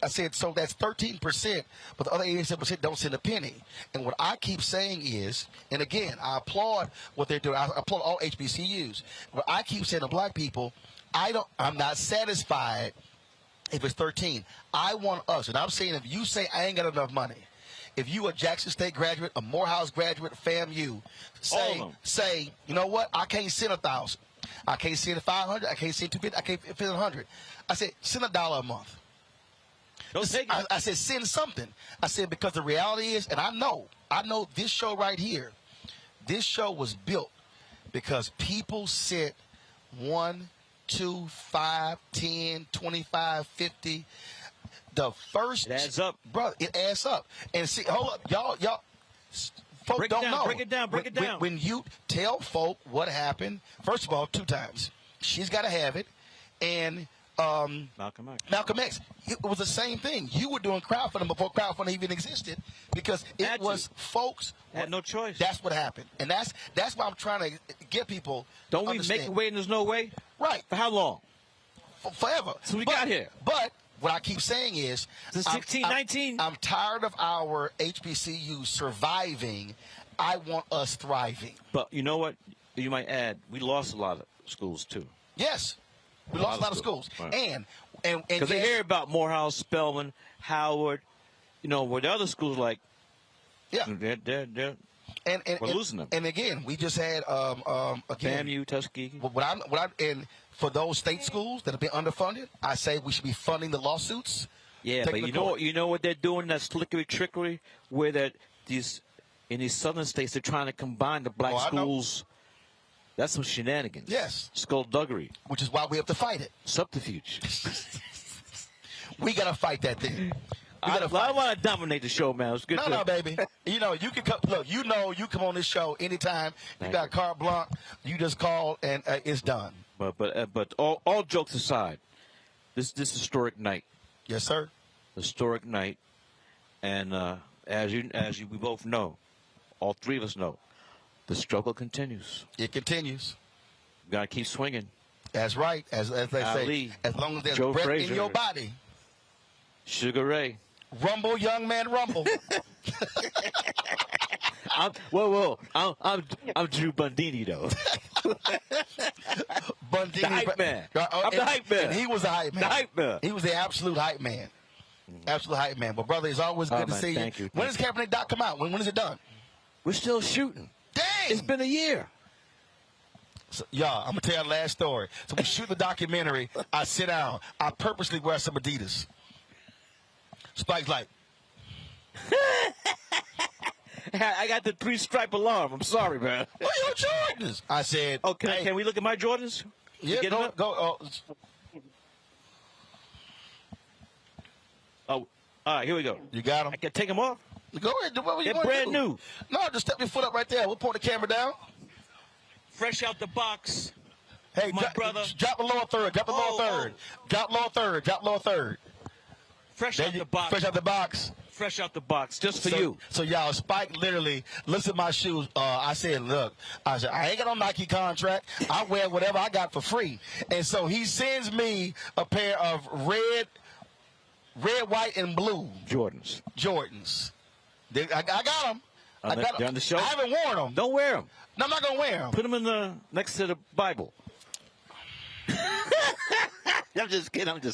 S12: I said, so that's 13%, but the other 87% don't send a penny. And what I keep saying is, and again, I applaud what they're doing. I applaud all HBCUs. But I keep saying to black people, I'm not satisfied if it's 13. I want us, and I'm saying, if you say I ain't got enough money. If you a Jackson State graduate, a Morehouse graduate, FAMU, say, you know what? I can't send 1,000. I can't send 500. I can't send 250. I can't send 100. I said, send $1 a month. I said, send something. I said, because the reality is, and I know this show right here, this show was built because people sent 1, 2, 5, 10, 25, 50. The first,
S2: it adds up,
S12: bro. It adds up. And see, hold up, y'all. Folks don't know.
S2: Break it down.
S12: When you tell folk what happened, first of all, 2 times, she's got to have it, and Malcolm X. It was the same thing. You were doing crowdfunding before crowdfunding even existed, because it was folks
S2: had no choice.
S12: That's what happened, and that's why I'm trying to get people.
S2: Don't we make a way and there's no way?
S12: Right.
S2: For how long?
S12: Forever.
S2: So we got here.
S12: But what I keep saying is,
S2: since 1619,
S12: I'm tired of our HBCUs surviving. I want us thriving.
S2: But you know what? You might add, we lost a lot of schools too.
S12: Yes, we lost a lot of schools. Right. And
S2: because they hear about Morehouse, Spelman, Howard, where the other schools we're losing them.
S12: And again, we just had
S2: FAMU, Tuskegee.
S12: And for those state schools that have been underfunded, I say we should be funding the lawsuits.
S2: Yeah, but you know what they're doing? That slickery trickery, where in these southern states they're trying to combine the black schools. That's some shenanigans.
S12: Yes,
S2: skullduggery.
S12: Which is why we have to fight it.
S2: Subterfuge.
S12: We gotta fight that thing.
S2: I want to dominate the show, man. It's good.
S12: No, baby. You can come. Look, you come on this show anytime. You got carte blanche. You just call and it's done.
S2: But all jokes aside, this historic night.
S12: Yes, sir.
S2: Historic night, and as we both know, all three of us know, the struggle continues.
S12: It continues.
S2: You gotta keep swinging.
S12: That's right. As they say, as long as there's breath in your body.
S2: Sugar Ray.
S12: Rumble, young man, rumble.
S2: I'm Drew Bundini though.
S12: Bundini,
S2: the hype man. I'm the hype man.
S12: And he was the hype man.
S2: The hype man.
S12: He was the absolute hype man. Absolute hype man. But brother, it's always good to see you.
S2: Thank you.
S12: When does Kaepernick doc come out? When is it done?
S2: We're still shooting.
S12: Dang!
S2: It's been a year.
S12: So, y'all, I'm gonna tell you a last story. So we shoot the documentary. I sit down. I purposely wear some Adidas. Spike's like,
S2: I got the 3-stripe alarm. I'm sorry, man.
S12: What are your Jordans? I said,
S2: oh, can we look at my Jordans?
S12: Yeah, go.
S2: Oh, all right, here we go.
S12: You got them?
S2: I can take them off?
S12: Go ahead. Do whatever you
S2: want to do. They're brand new.
S12: No, just step your foot up right there. We'll point the camera down.
S2: Fresh out the box.
S12: Hey,
S2: my brother.
S12: Drop the lower third. Drop the lower third. Drop lower third. Drop lower third.
S2: Fresh out the box.
S12: Fresh out the box.
S2: Fresh out the box, just for you.
S12: So y'all, Spike literally looks at my shoes. I said, look, I ain't got no Nike contract. I wear whatever I got for free. And so he sends me a pair of red, white, and blue Jordans. I got them.
S2: They're on the show?
S12: I haven't worn them.
S2: Don't wear them.
S12: No, I'm not going to wear them.
S2: Put them in next to the Bible. I'm just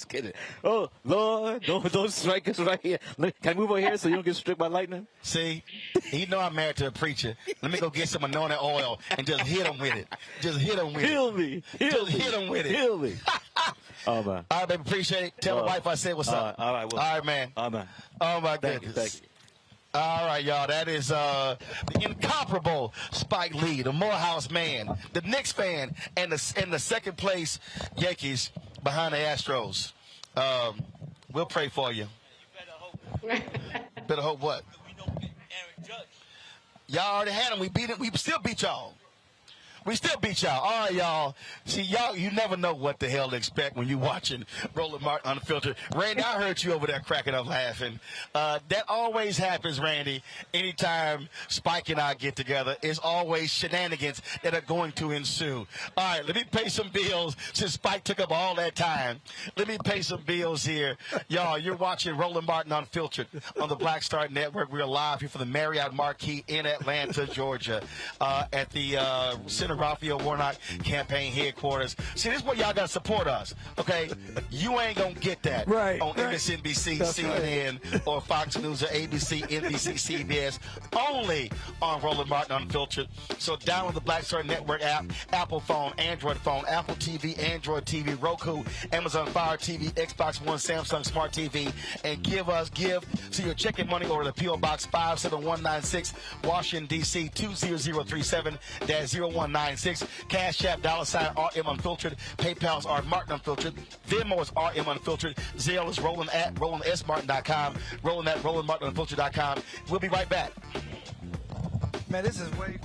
S2: kidding. Oh, Lord, don't strike us right here. Can I move over here so you don't get struck by lightning?
S12: See, you know I'm married to a preacher. Let me go get some anointing oil and just hit him with it.
S2: Heal me.
S12: Hit him with it.
S2: Heal me. Oh, man.
S12: All right, baby, appreciate it. Tell my wife I said what's up.
S2: All right,
S12: man.
S2: All right, man.
S12: Oh, my goodness.
S2: Thank you.
S12: All right, y'all. That is the incomparable Spike Lee, the Morehouse man, the Knicks fan, and the second place Yankees behind the Astros. We'll pray for you. Better hope what? Y'all already had him. We beat him. We still beat y'all. All right, y'all. See, y'all, you never know what the hell to expect when you're watching Roland Martin Unfiltered. Randy, I heard you over there cracking up laughing. That always happens, Randy. Anytime Spike and I get together, it's always shenanigans that are going to ensue. All right, let me pay some bills since Spike took up all that time. Let me pay some bills here. Y'all, you're watching Roland Martin Unfiltered on the Black Star Network. We're live here for the Marriott Marquis in Atlanta, Georgia, at the Center Raphael Warnock campaign headquarters. See, this is where y'all got to support us, okay? You ain't going to get that on MSNBC, CNN, or Fox News, or ABC, NBC, CBS, only on Roland Martin Unfiltered. So download the Black Star Network app, Apple phone, Android phone, Apple TV, Android TV, Roku, Amazon Fire TV, Xbox One, Samsung Smart TV, and give. So you're checking money order to P.O. Box 57196, Washington, D.C. 20037-0196. Cash App, $RM Unfiltered. PayPal's R Martin Unfiltered. Venmo is RM Unfiltered. Zelle is Roland at RolandSMartin.com. Roland at RolandMartinUnfiltered.com. We'll be right back.
S17: Man, this is way...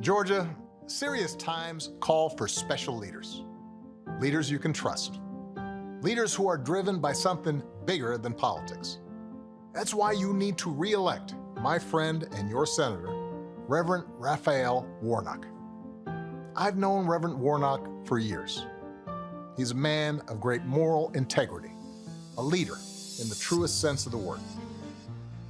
S3: Georgia, serious times call for special leaders. Leaders you can trust. Leaders who are driven by something bigger than politics. That's why you need to re-elect my friend and your senator, Reverend Raphael Warnock. I've known Reverend Warnock for years. He's a man of great moral integrity, a leader in the truest sense of the word.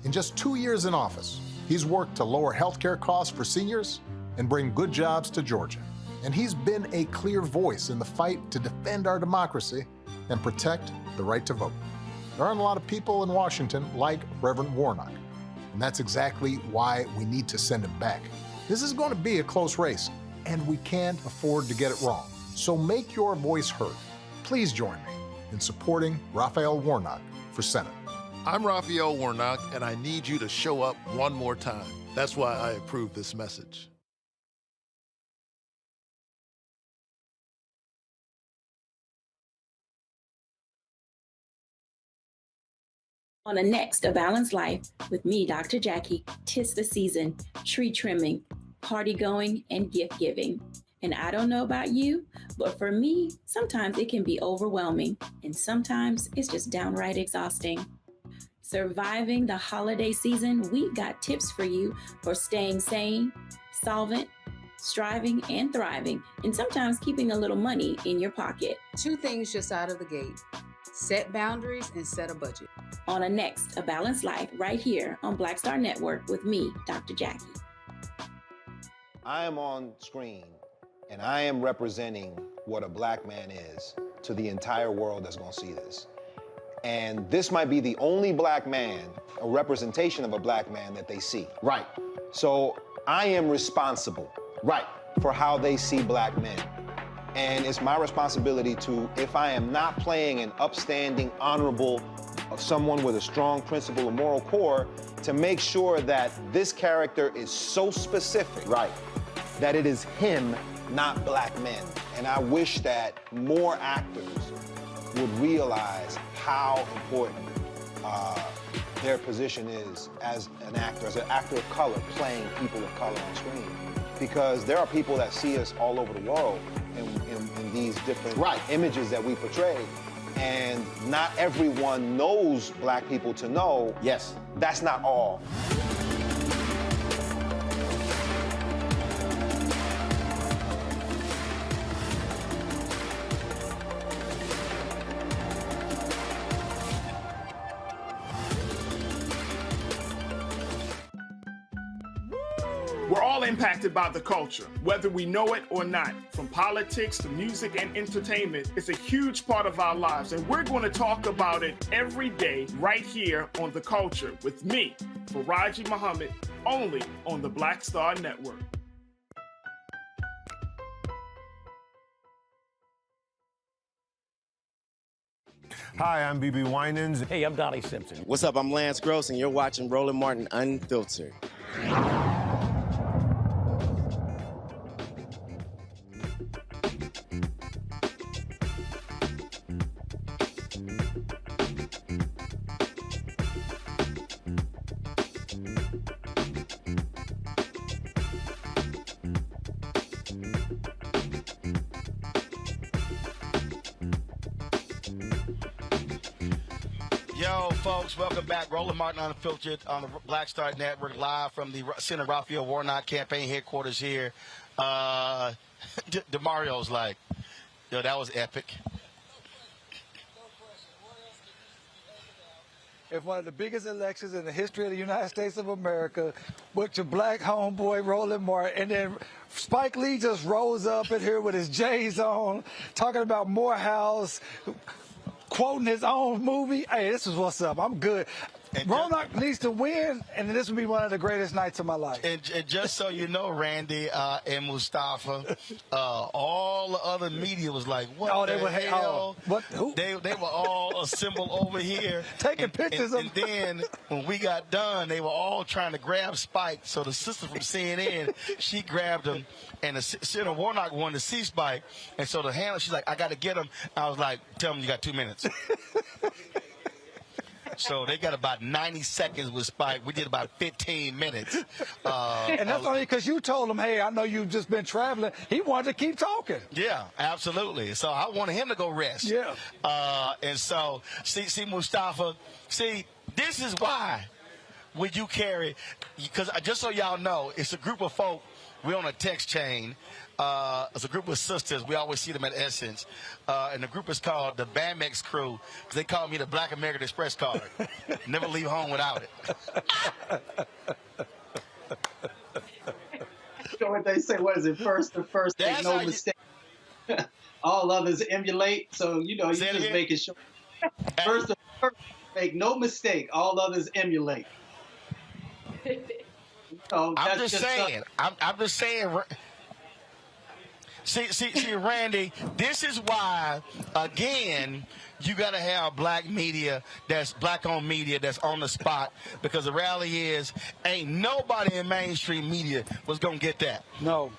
S3: In just 2 years in office, he's worked to lower healthcare costs for seniors and bring good jobs to Georgia. And he's been a clear voice in the fight to defend our democracy and protect the right to vote. There aren't a lot of people in Washington like Reverend Warnock, and that's exactly why we need to send him back. This is going to be a close race, and we can't afford to get it wrong. So make your voice heard. Please join me in supporting Raphael Warnock for Senate.
S4: I'm Raphael Warnock, and I need you to show up one more time. That's why I approve this message.
S7: On the next A Balanced Life with me, Dr. Jackie, 'tis the season, tree trimming, party going, and gift giving. And I don't know about you, but for me, sometimes it can be overwhelming, and sometimes it's just downright exhausting. Surviving the holiday season, we've got tips for you for staying sane, solvent, striving, and thriving, and sometimes keeping a little money in your pocket.
S8: 2 things just out of the gate. Set boundaries and set a budget.
S7: On a next A Balanced Life right here on Black Star Network with me, Dr. Jackie.
S1: I am on screen and I am representing what a black man is to the entire world that's gonna see this. And this might be the only black man, a representation of a black man that they see. Right. So I am responsible, right, for how they see black men. And it's my responsibility to, if I am not playing an upstanding, honorable, someone with a strong principle and moral core, to make sure that this character is so specific, right, that it is him, not black men. And I wish that more actors would realize how important their position is as an actor of color, playing people of color on screen. Because there are people that see us all over the world in these different images that we portray. And not everyone knows black people to know, yes, that's not all.
S5: We're all impacted by the culture, whether we know it or not. From politics to music and entertainment, it's a huge part of our lives, and we're going to talk about it every day right here on The Culture with me, Faraji Muhammad, only on the Black Star Network.
S9: Hi, I'm BB Winans.
S10: Hey, I'm Donnie Simpson.
S11: What's up? I'm Lance Gross, and you're watching Roland Martin Unfiltered.
S12: Yo, folks, welcome back. Roland Martin Unfiltered on the Black Star Network, live from the Senator Raphael Warnock campaign headquarters here. DeMario's like, yo, that was epic.
S17: It's one of the biggest elections in the history of the United States of America with your black homeboy Roland Martin. And then Spike Lee just rolls up in here with his J's on, talking about Morehouse, quoting his own movie. Hey, this is what's up. I'm good. Warnock needs to win, and this will be one of the greatest nights of my life.
S12: And just so you know, Randy and Mustafa, all the other media was like, what the hell? They were all assembled over here.
S17: Taking pictures of
S12: And then when we got done, they were all trying to grab Spike. So the sister from CNN, she grabbed him, and the Senator Warnock wanted to see Spike. And so the handler, she's like, I got to get him. I was like, tell him you got 2 minutes. So they got about 90 seconds with Spike. We did about 15 minutes.
S17: And that's only because you told him, hey, I know you've just been traveling. He wanted to keep talking.
S12: Yeah, absolutely. So I wanted him to go rest.
S17: Yeah.
S12: And so, see, Mustafa, this is why when you carry, because just so y'all know, it's a group of folk. We're on a text chain. It's a group of sisters. We always see them at Essence. And the group is called the Bamex Crew, because they call me the Black American Express card. Never leave home without it.
S18: You know what they say? What is it? First to first, make no mistake. All others emulate. So, you know, you're just making sure. First to first, make no mistake. All others emulate. So
S12: I'm just saying. I'm just saying. See, Randy, this is why, again, you got to have black media, that's black-owned media, that's on the spot, because the reality is, ain't nobody in mainstream media was going to get that.
S17: No.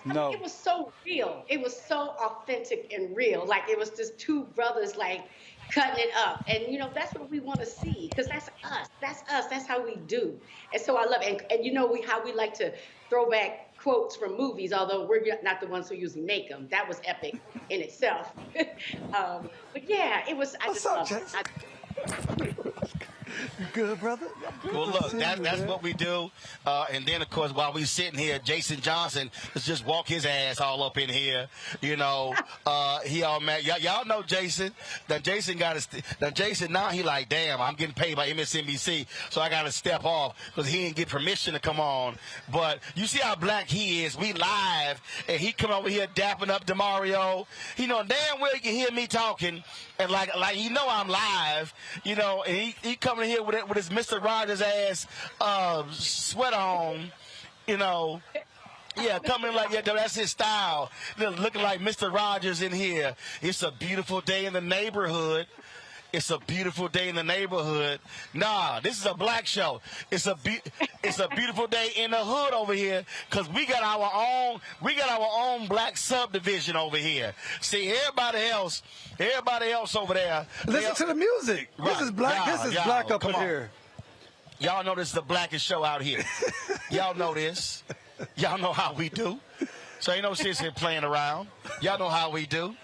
S19: It was so real. It was so authentic and real. Like, it was just two brothers, like, cutting it up. And, you know, that's what we want to see, because that's us. That's us. That's how we do. And so I love it. And you know how we like to throw back quotes from movies, although we're not the ones who usually make them. That was epic in itself. But yeah, it was. I just love it.
S17: You good, brother?
S12: Well, look, that's what we do. And then, of course, while we sitting here, Jason Johnson let's just walk his ass all up in here. You know, he all mad. Y'all know Jason. That Jason now he like, damn, I'm getting paid by MSNBC, so I got to step off because he didn't get permission to come on. But you see how black he is. We live, and he come over here dapping up DeMario. He know damn well you can hear me talking, and like he know I'm live, you know, and he coming here with his Mr. Rogers ass sweater on, you know. Yeah, coming like, yeah, that's his style. Looking like Mr. Rogers in here. It's a beautiful day in the neighborhood. It's a beautiful day in the neighborhood. Nah, this is a black show. It's a beautiful day in the hood over here because we got our own black subdivision over here. See, everybody else over there.
S17: Listen to the music.
S12: Right.
S17: This is black. This is black up in here.
S12: Y'all know this is the blackest show out here. Y'all know this. Y'all know how we do. So ain't no sense in playing around. Y'all know how we do.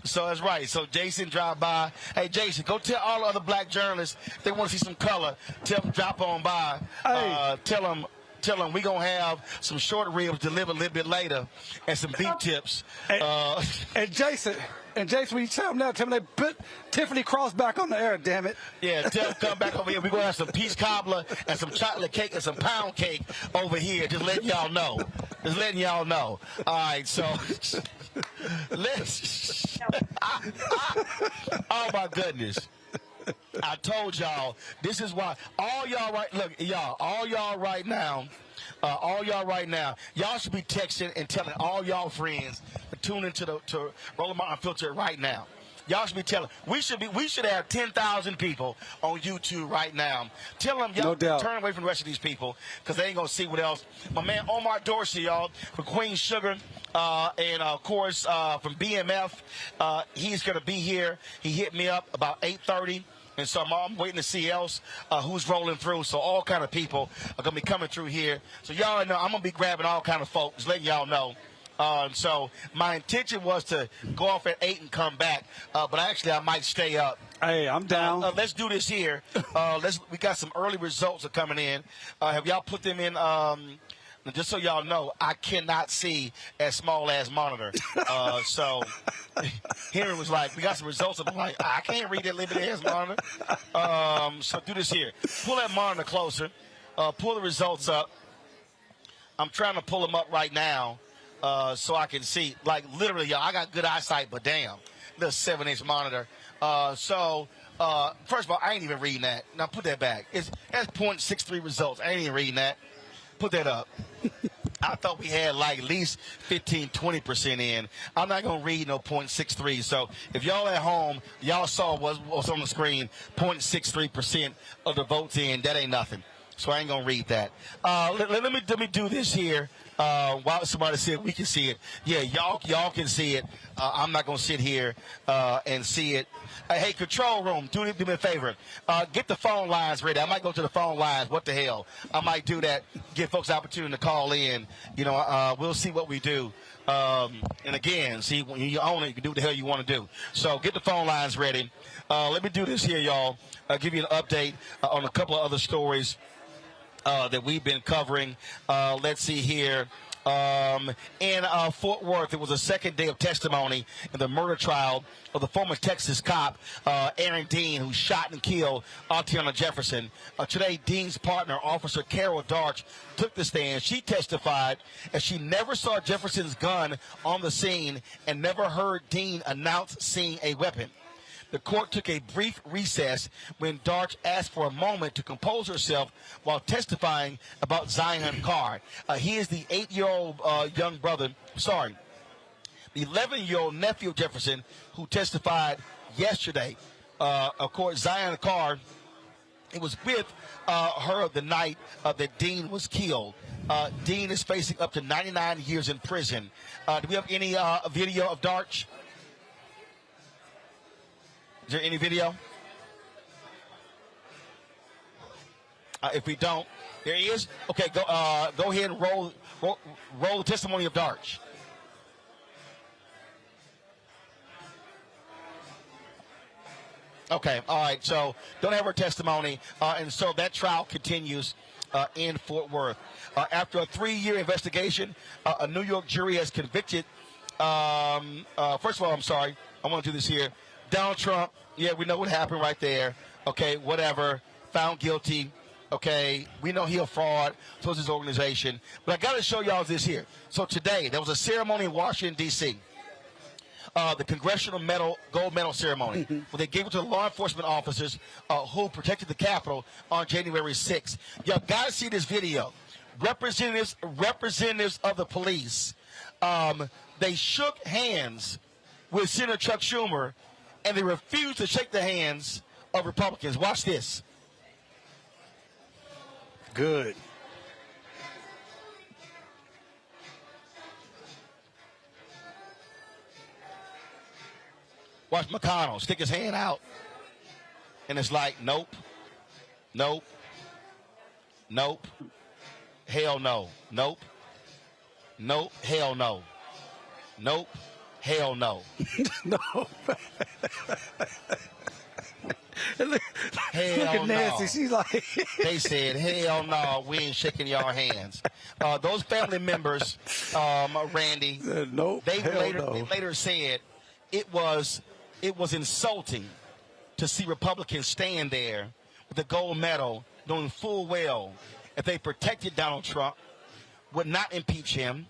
S12: So that's right. So Jason dropped by. Hey, Jason, go tell all the other black journalists if they want to see some color, tell them drop on by.
S17: Hey.
S12: Tell them we're going to have some short ribs delivered a little bit later and some beef tips.
S17: And Jason, when you tell them they put Tiffany Cross back on the air, damn it.
S12: Yeah, tell them come back over here. We're going to have some peach cobbler and some chocolate cake and some pound cake over here. Just letting y'all know. All right, so let's. Oh, my goodness. I told y'all, this is why all y'all right now, y'all should be texting and telling all y'all friends to tune into to Roland Martin Unfiltered right now. Y'all should be telling. We should have 10,000 people on YouTube right now. Tell them y'all turn away from the rest of these people because they ain't gonna see what else. My man Omar Dorsey, y'all, from Queen Sugar, and of course from BMF, he's gonna be here. He hit me up about 8:30. And so I'm waiting to see else who's rolling through. So all kind of people are going to be coming through here. So y'all know I'm going to be grabbing all kind of folks, letting y'all know. So my intention was to go off at 8 and come back. But actually, I might stay up.
S17: Hey, I'm down.
S12: Let's do this here. We got some early results are coming in. Have y'all put them in? Just so y'all know, I cannot see as small as monitor. So Henry was like, we got some results. I'm like, I can't read that little bit as monitor. So do this here. Pull that monitor closer. Pull the results up. I'm trying to pull them up right now so I can see. Like, literally, y'all, I got good eyesight, but damn, little 7-inch monitor. First of all, I ain't even reading that. Now, put that back. That's 0.63 results. I ain't even reading that. Put that up. I thought we had like at least 15, 20% in. I'm not going to read no 0.63. So if y'all at home, y'all saw what was on the screen, 0.63% of the votes in. That ain't nothing. So I ain't going to read that. Let me do this here. While somebody said we can see it. Yeah, y'all can see it. I'm not going to sit here and see it. Hey, control room, do me a favor. Get the phone lines ready. I might go to the phone lines. What the hell? I might do that. Give folks the opportunity to call in. You know, we'll see what we do. And again, see, when you own it, you can do what the hell you want to do. So get the phone lines ready. Let me do this here, y'all. I'll give you an update on a couple of other stories that we've been covering. Let's see here. In Fort Worth, it was the second day of testimony in the murder trial of the former Texas cop, Aaron Dean, who shot and killed Atatiana Jefferson. Today, Dean's partner, Officer Carol Darch, took the stand. She testified as she never saw Jefferson's gun on the scene and never heard Dean announce seeing a weapon. The court took a brief recess when Darch asked for a moment to compose herself while testifying about Zion Carr. He is the 8-year-old young brother, the 11-year-old nephew of Jefferson, who testified yesterday. Of course, Zion Carr, it was with her the night that Dean was killed. Dean is facing up to 99 years in prison. Do we have any video of Darch? Is there any video? If we don't, there he is. Okay, go ahead and roll the testimony of Darch. Okay, all right. So don't have her testimony, and so that trial continues in Fort Worth. After a 3-year investigation, a New York jury has convicted. First of all, I'm sorry. I want to do this here. Donald Trump, yeah, we know what happened right there. Okay, whatever, found guilty. Okay, we know he's a fraud, so is his organization. But I got to show y'all this here. So today, there was a ceremony in Washington, D.C., the Congressional Gold Medal ceremony, where they gave it to the law enforcement officers who protected the Capitol on January 6th. Y'all got to see this video. Representatives of the police, they shook hands with Senator Chuck Schumer, and they refused to shake the hands of Republicans. Watch this.
S17: Good.
S12: Watch McConnell stick his hand out. And it's like, nope, nope, nope, hell no, nope, nope, hell no, nope, hell no.
S17: No.
S12: Look
S17: at Nancy.
S12: No.
S17: She's like,
S12: they said, hell no, we ain't shaking y'all hands. Those family members, Randy,
S17: nope,
S12: they
S17: no.
S12: later said it was insulting to see Republicans stand there with the gold medal, knowing full well if they protected Donald Trump, would not impeach him,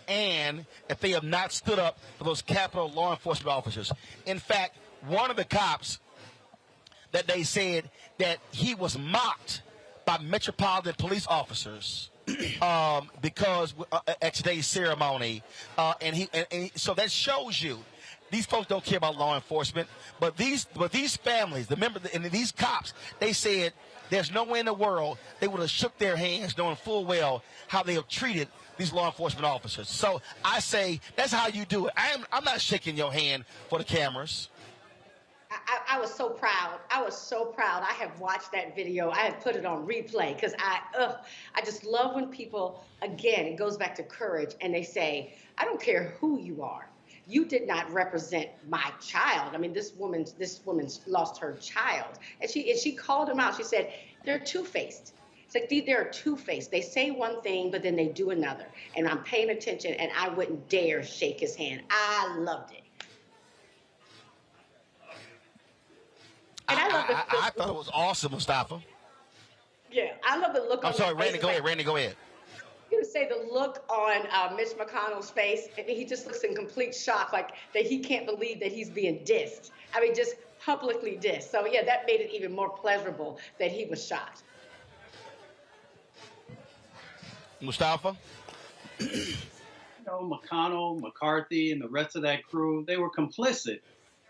S12: and if they have not stood up for those Capitol law enforcement officers. In fact, one of the cops that they said that he was mocked by Metropolitan Police officers because at today's ceremony, and so that shows you these folks don't care about law enforcement, but these families, and these cops, they said there's no way in the world they would have shook their hands knowing full well how they have treated these law enforcement officers. So I say that's how you do it. I'm not shaking your hand for the cameras.
S19: I was so proud. I was so proud. I have watched that video. I have put it on replay because I just love when people, again, it goes back to courage, and they say, I don't care who you are. You did not represent my child. I mean, this woman lost her child, and she called him out. She said, they're two-faced. It's like they're two-faced. They say one thing, but then they do another. And I'm paying attention, and I wouldn't dare shake his hand. I loved it. And
S12: I thought it was awesome, Mustafa.
S19: Yeah, I love the look on
S12: I'm sorry,
S19: his face.
S12: Randy, go ahead. Randy, go ahead.
S19: You would say the look on Mitch McConnell's face, and he just looks in complete shock, like that he can't believe that he's being dissed. I mean, just publicly dissed. So, yeah, that made it even more pleasurable that he was shot.
S12: Mustafa?
S18: McConnell, McCarthy, and the rest of that crew, they were complicit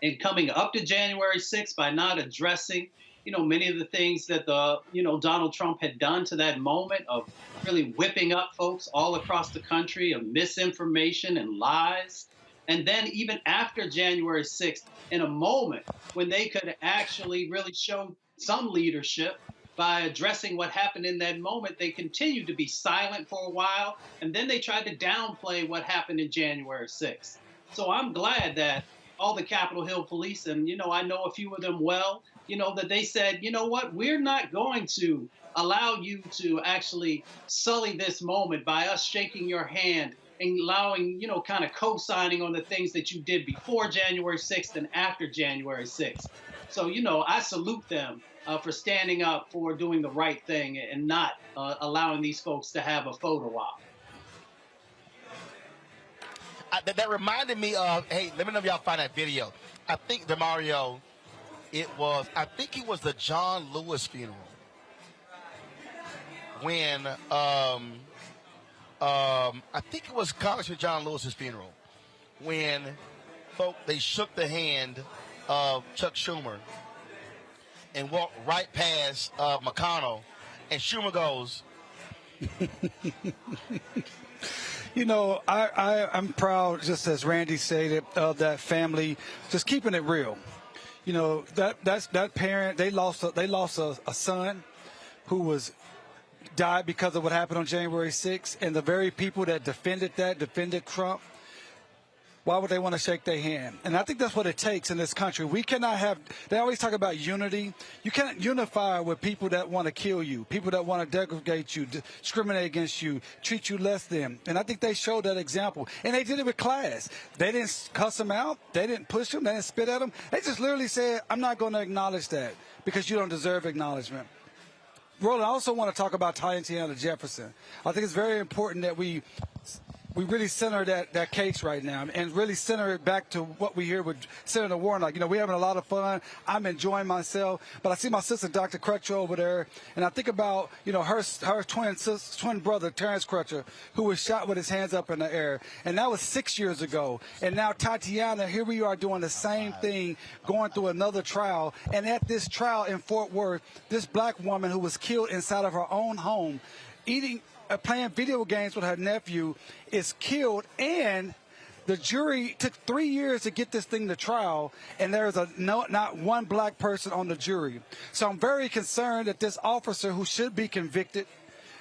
S18: in coming up to January 6th by not addressing many of the things that Donald Trump had done to that moment of really whipping up folks all across the country of misinformation and lies. And then even after January 6th, in a moment when they could actually really show some leadership by addressing what happened in that moment, they continued to be silent for a while. And then they tried to downplay what happened in January 6th. So I'm glad that all the Capitol Hill police, and, I know a few of them well, that they said, you know what, we're not going to allow you to actually sully this moment by us shaking your hand and allowing, kind of co-signing on the things that you did before January 6th and after January 6th. So, I salute them for standing up for doing the right thing and not allowing these folks to have a photo op.
S12: That reminded me of, hey, let me know if y'all find that video. I think, DeMario, I think it was the John Lewis funeral when, I think it was Congressman John Lewis's funeral when they shook the hand of Chuck Schumer and walked right past McConnell, and Schumer goes,
S17: I'm proud, just as Randy stated, of that family, just keeping it real. That parent, they lost a son who died because of what happened on January 6th, and the very people that defended Trump, why would they want to shake their hand? And I think that's what it takes in this country. We cannot they always talk about unity. You can't unify with people that want to kill you, people that want to degrade you, discriminate against you, treat you less than. And I think they showed that example. And they did it with class. They didn't cuss them out. They didn't push them. They didn't spit at them. They just literally said, I'm not going to acknowledge that because you don't deserve acknowledgement. Roland, I also want to talk about Atatiana Jefferson. I think it's very important that we we really center that case right now and really center it back to what we hear with Senator Warnock. We're having a lot of fun. I'm enjoying myself. But I see my sister, Dr. Crutcher, over there, and I think about, her twin brother, Terrence Crutcher, who was shot with his hands up in the air. And that was 6 years ago. And now Tatiana, here we are doing the same thing, going through another trial. And at this trial in Fort Worth, this black woman who was killed inside of her own home, playing video games with her nephew, is killed, and the jury took 3 years to get this thing to trial, and there is not one black person on the jury. So I'm very concerned that this officer, who should be convicted,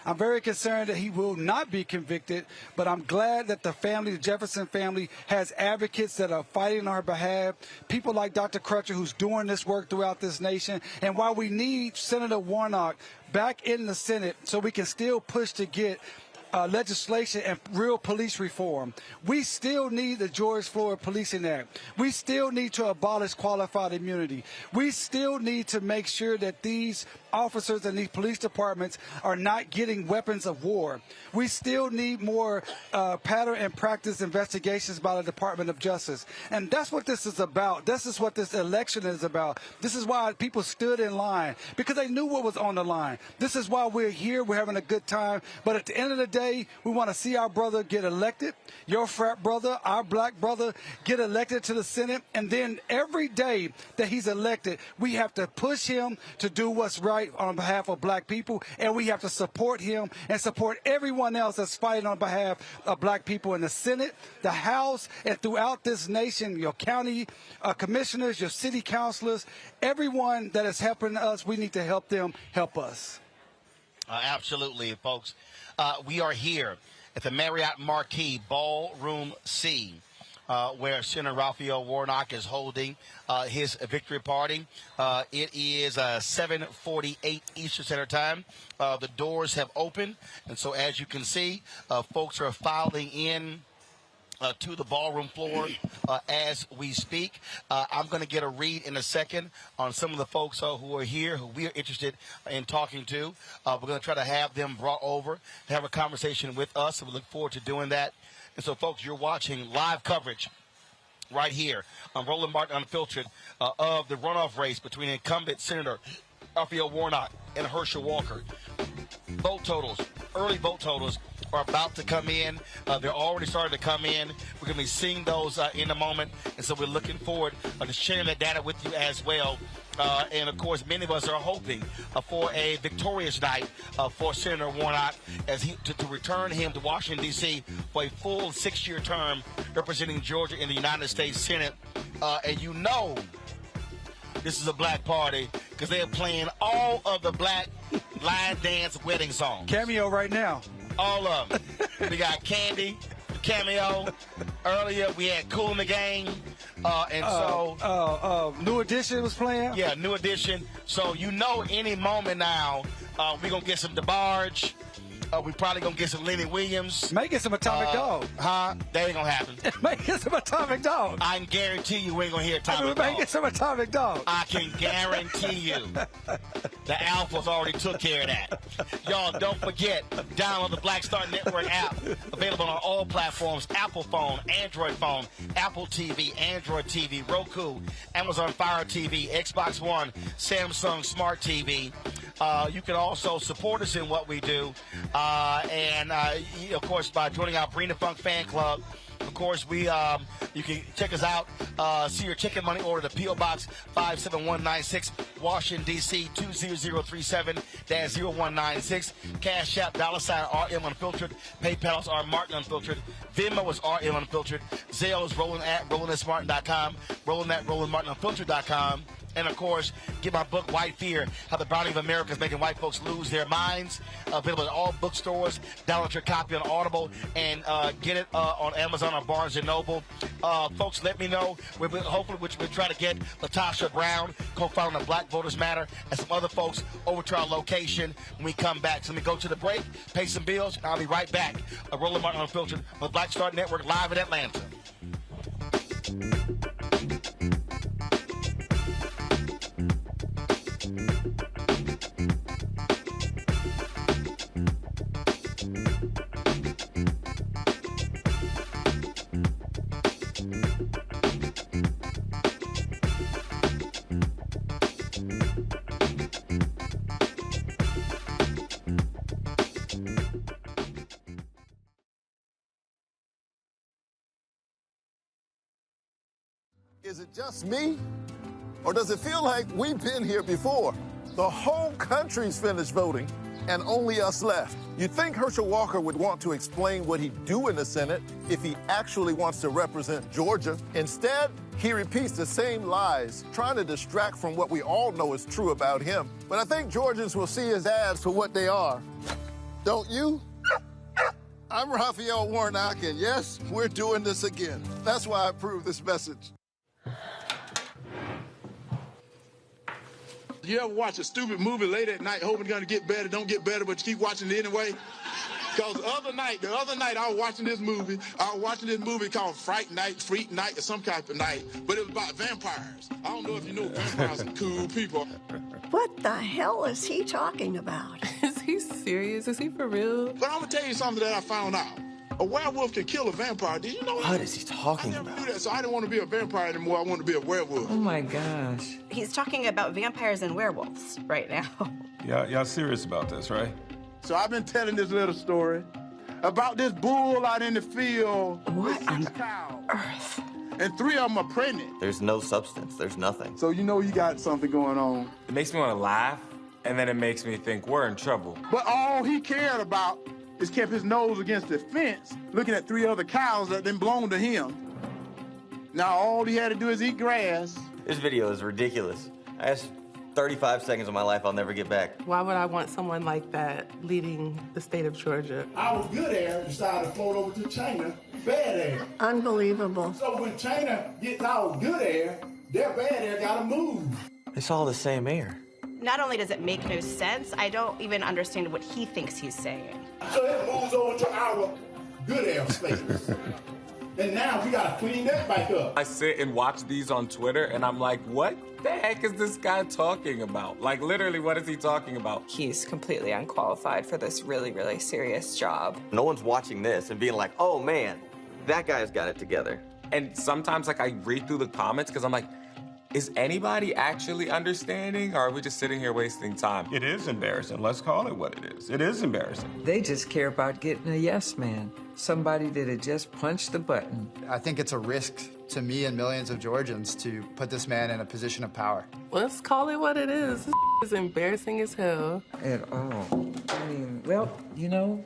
S17: I'm very concerned that he will not be convicted, but I'm glad that the Jefferson family, has advocates that are fighting on her behalf, people like Dr. Crutcher, who's doing this work throughout this nation. And while we need Senator Warnock back in the Senate so we can still push to get legislation and real police reform, we still need the George Floyd Policing Act. We still need to abolish qualified immunity. We still need to make sure that these officers in these police departments are not getting weapons of war. We still need more pattern and practice investigations by the Department of Justice. And that's what this is about. This is what this election is about. This is why people stood in line, because they knew what was on the line. This is why we're here. We're having a good time. But at the end of the day, we want to see our brother get elected, your frat brother, our black brother, get elected to the Senate. And then every day that he's elected, we have to push him to do what's right on behalf of black people, and we have to support him and support everyone else that's fighting on behalf of black people in the Senate, the House, and throughout this nation, your county commissioners, your city councilors, everyone that is helping us. We need to help them help us.
S12: Absolutely, folks. We are here at the Marriott Marquis, Ballroom C, where Senator Raphael Warnock is holding his victory party. It is 7:48 Eastern Standard Time. The doors have opened, and so as you can see, folks are filing in to the ballroom floor as we speak. I'm going to get a read in a second on some of the folks who are here, who we are interested in talking to. We're going to try to have them brought over to have a conversation with us, and we look forward to doing that. And so, folks, you're watching live coverage right here on Roland Martin Unfiltered of the runoff race between incumbent Senator Raphael Warnock and Herschel Walker. Early vote totals are about to come in. They're already starting to come in. We're going to be seeing those in a moment. And so we're looking forward to sharing that data with you as well. And, of course, many of us are hoping for a victorious night for Senator Warnock as to return him to Washington, D.C. for a full 6-year term representing Georgia in the United States Senate. And you know this is a black party because they are playing all of the black line dance wedding songs.
S17: Cameo right now.
S12: All of them. We got Candy, Cameo. Earlier we had Kool in the Gang.
S17: New Edition was playing?
S12: Yeah, New Edition. So you know any moment now we're going to get some DeBarge. We probably going to get some Lenny Williams.
S17: May get some Atomic Dog.
S12: That ain't going to happen.
S17: May get some Atomic Dog.
S12: I can guarantee you we ain't going to hear Atomic Dog.
S17: May get some Atomic Dog.
S12: I can guarantee you. The Alphas already took care of that. Y'all, don't forget, download the Black Star Network app. Available on all platforms. Apple phone, Android phone, Apple TV, Android TV, Roku, Amazon Fire TV, Xbox One, Samsung Smart TV. You can also support us in what we do. Of course, by joining our Bring the Funk fan club. Of course, you can check us out. See your chicken money order to P.O. Box 57196, Washington, D.C. 20037-0196. Cash App, $RM Unfiltered. PayPal is R Martin Unfiltered. Venmo is RM Unfiltered. Zelle is Roland@RolandSmartin.com. Roland@RolandMartinUnfiltered.com. And, of course, get my book, White Fear, How the Browning of America is Making White Folks Lose Their Minds. Available at all bookstores. Download your copy on Audible and get it on Amazon or Barnes & Noble. Folks, let me know. Hopefully we'll try to get Latasha Brown, co-founder of Black Voters Matter, and some other folks over to our location when we come back. So let me go to the break, pay some bills, and I'll be right back. Roland Martin Unfiltered on the Black Star Network live in Atlanta.
S10: is it just me? Or does it feel like we've been here before? The whole country's finished voting, and only us left. You'd think Herschel Walker would want to explain what he'd do in the Senate if he actually wants to represent Georgia. Instead, he repeats the same lies, trying to distract from what we all know is true about him. But I think Georgians will see his ads for what they are. Don't you? I'm Raphael Warnock, and yes, we're doing this again. That's why I approve this message.
S13: You ever watch a stupid movie late at night hoping it's going to get better, don't get better, but you keep watching it anyway? Because the other night I was watching this movie. I was watching this movie called Fright Night, Freak Night, or some type of night. But it was about vampires. I don't know if you know vampires are cool people.
S14: What the hell is he talking about?
S27: Is he serious? Is he for real?
S13: But I'm going to tell you something that I found out. A werewolf can kill a vampire. Did you know that?
S15: What is he talking about?
S13: I never knew that, so I didn't want to be a vampire anymore. I wanted to be a werewolf.
S15: Oh, my gosh.
S14: He's talking about vampires and werewolves right now.
S15: Y'all serious about this, right?
S13: So I've been telling this little story about this bull out in the field.
S14: What on
S13: earth? And 3 of them are pregnant.
S15: There's no substance. There's nothing.
S13: So you know you got something going on.
S15: It makes me want to laugh, and then it makes me think we're in trouble.
S13: But all he cared about is kept his nose against the fence, looking at 3 other cows that then belonged to him. Now all he had to do is eat grass.
S15: This video is ridiculous. That's 35 seconds of my life I'll never get back.
S27: Why would I want someone like that leading the state of Georgia?
S13: Our good air decided to float over to China, bad air.
S14: Unbelievable.
S13: So when China gets our good air, their bad air gotta move.
S15: It's all the same air.
S14: Not only does it make no sense, I don't even understand what he thinks he's saying.
S13: So it moves over to our good air space. And now we gotta clean that back up.
S15: I sit and watch these on Twitter, and I'm like, what the heck is this guy talking about? Like, literally, what is he talking about?
S27: He's completely unqualified for this really, really serious job.
S15: No one's watching this and being like, oh, man, that guy's got it together. And sometimes, like, I read through the comments because I'm like, is anybody actually understanding, or are we just sitting here wasting time? It is embarrassing. Let's call it what it is. It is embarrassing.
S16: They just care about getting a yes man, somebody that had just punched the button.
S20: I think it's a risk to me and millions of Georgians to put this man in a position of power.
S27: Let's call it what it is. This is embarrassing as hell.
S16: At all. I mean, well, you know.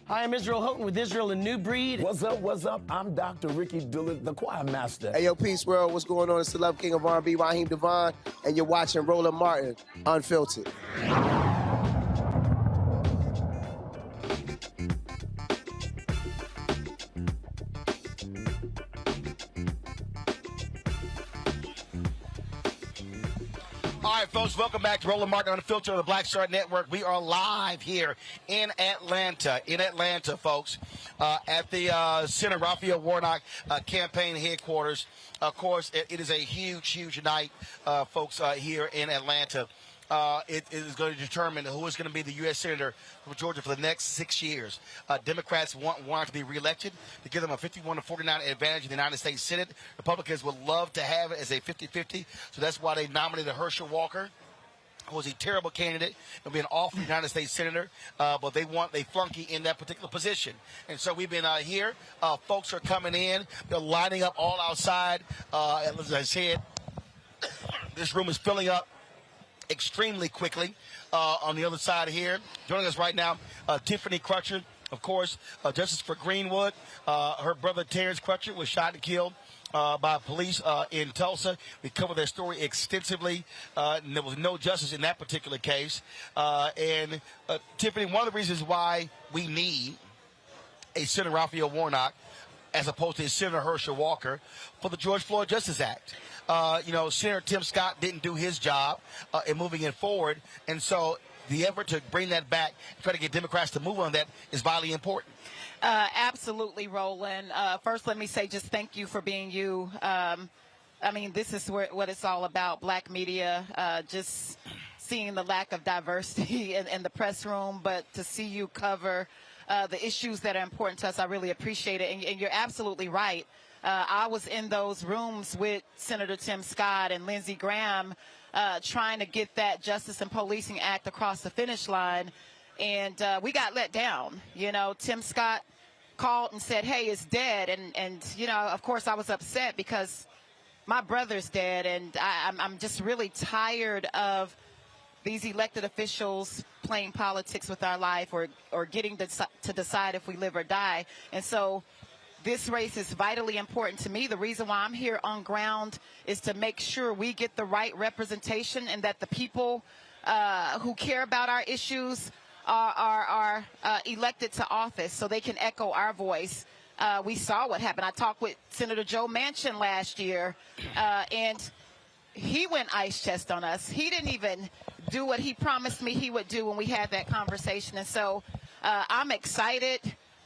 S21: Hi, I'm Israel Houghton with Israel and New Breed.
S22: What's up, what's up? I'm Dr. Ricky Dillard, the choir master.
S23: Hey, yo, Peace World, what's going on? It's the Celeb King of R&B, Raheem Devon, and you're watching Roland Martin, Unfiltered.
S12: All right, folks, welcome back to Roland Martin Unfiltered on the Black Star Network. We are live here in Atlanta, folks, at the Senator Raphael Warnock campaign headquarters. Of course, it is a huge, huge night, folks, here in Atlanta. It is going to determine who is going to be the U.S. Senator from Georgia for the next 6 years. Democrats want to be reelected to give them a 51-49 advantage in the United States Senate. Republicans would love to have it as a 50-50, so that's why they nominated Herschel Walker, who was a terrible candidate and be an awful United States Senator, but they want a flunky in that particular position. And so we've been here. Folks are coming in. They're lining up all outside. As I said, this room is filling up extremely quickly. On the other side here, joining us right now, Tiffany Crutcher, of course, Justice for Greenwood. Her brother Terrence Crutcher was shot and killed by police in Tulsa. We covered that story extensively. And there was no justice in that particular case. And Tiffany, one of the reasons why we need a Senator Raphael Warnock as opposed to a Senator Herschel Walker for the George Floyd Justice Act. Senator Tim Scott didn't do his job in moving it forward. And so the effort to bring that back, try to get Democrats to move on that is vitally important.
S30: Absolutely, Roland. First, let me say just thank you for being you. This is what it's all about, black media, just seeing the lack of diversity in the press room, but to see you cover the issues that are important to us, I really appreciate it. And you're absolutely right. I was in those rooms with Senator Tim Scott and Lindsey Graham trying to get that Justice and Policing Act across the finish line, and we got let down. Tim Scott called and said, hey, it's dead. And you know, of course, I was upset because my brother's dead. And I'm just really tired of these elected officials playing politics with our life or getting to decide if we live or die. And so this race is vitally important to me. The reason why I'm here on ground is to make sure we get the right representation and that the people who care about our issues are elected to office so they can echo our voice. We saw what happened. I talked with Senator Joe Manchin last year, and he went ice chest on us. He didn't even do what he promised me he would do when we had that conversation. And so I'm excited.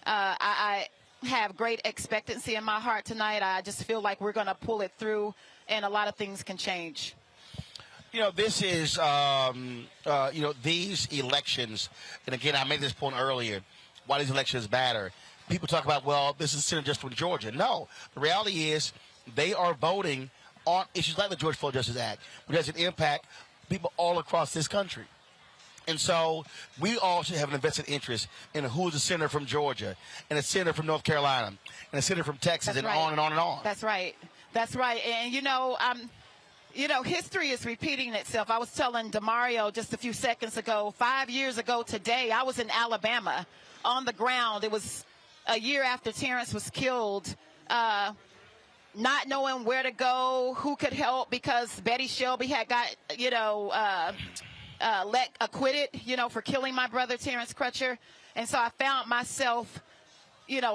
S30: I have great expectancy in my heart tonight. I just feel like we're going to pull it through, and a lot of things can change.
S12: You know, this is, these elections, and again, I made this point earlier, why these elections matter. People talk about, well, this is just from Georgia. No, the reality is they are voting on issues like the Georgia Floyd Justice Act, which has an impact people all across this country. And so we all should have an invested interest in who's a senator from Georgia and a senator from North Carolina and a senator from Texas. That's and right. On and on and on.
S30: That's right. That's right. And, history is repeating itself. I was telling DeMario just a few seconds ago, 5 years ago today, I was in Alabama on the ground. It was a year after Terrence was killed, not knowing where to go, who could help, because Betty Shelby had got, acquitted, for killing my brother, Terrence Crutcher. And so I found myself,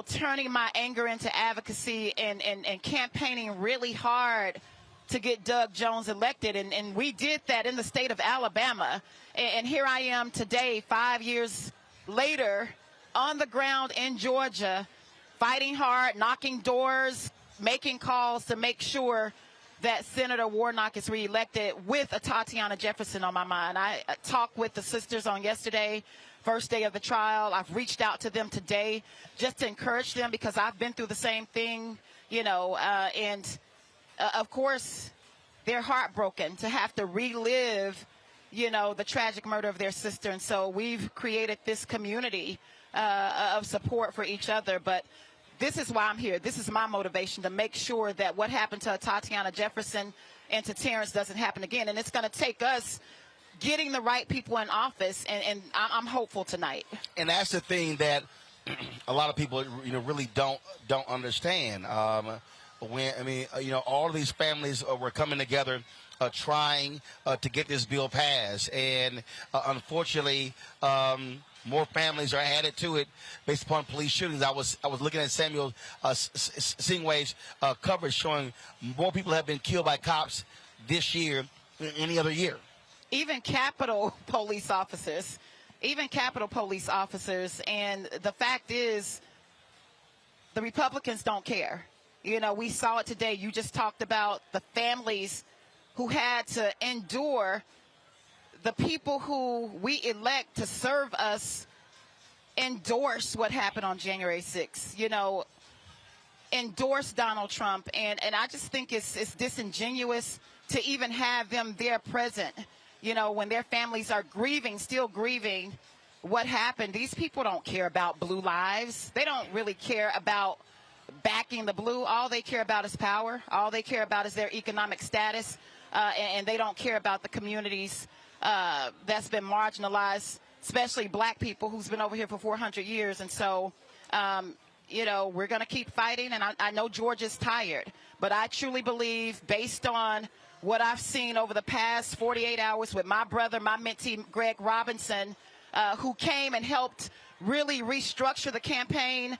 S30: turning my anger into advocacy and campaigning really hard to get Doug Jones elected. And we did that in the state of Alabama. And here I am today, 5 years later, on the ground in Georgia, fighting hard, knocking doors, making calls to make sure that Senator Warnock is reelected with Atatiana Jefferson on my mind. I talked with the sisters on yesterday, first day of the trial. I've reached out to them today just to encourage them because I've been through the same thing, of course, they're heartbroken to have to relive, the tragic murder of their sister. And so we've created this community of support for each other. But this is why I'm here. This is my motivation, to make sure that what happened to Atatiana Jefferson and to Terrence doesn't happen again. And it's going to take us getting the right people in office, and I'm hopeful tonight.
S12: And that's the thing that a lot of people, really don't understand. All of these families were coming together, trying to get this bill passed, and unfortunately, more families are added to it based upon police shootings. I was looking at Samuel Singway's coverage showing more people have been killed by cops this year than any other year.
S30: Even Capitol police officers. And the fact is, the Republicans don't care. We saw it today. You just talked about the families who had to endure the people who we elect to serve us endorse what happened on January 6th, endorse Donald Trump. And I just think it's disingenuous to even have them there present, when their families are still grieving what happened. These people don't care about blue lives. They don't really care about backing the blue. All they care about is power. All they care about is their economic status. And they don't care about the communities that's been marginalized, especially black people who's been over here for 400 years. And so, we're going to keep fighting. And I know Georgia's tired, but I truly believe, based on what I've seen over the past 48 hours with my brother, my mentee, Greg Robinson, who came and helped really restructure the campaign.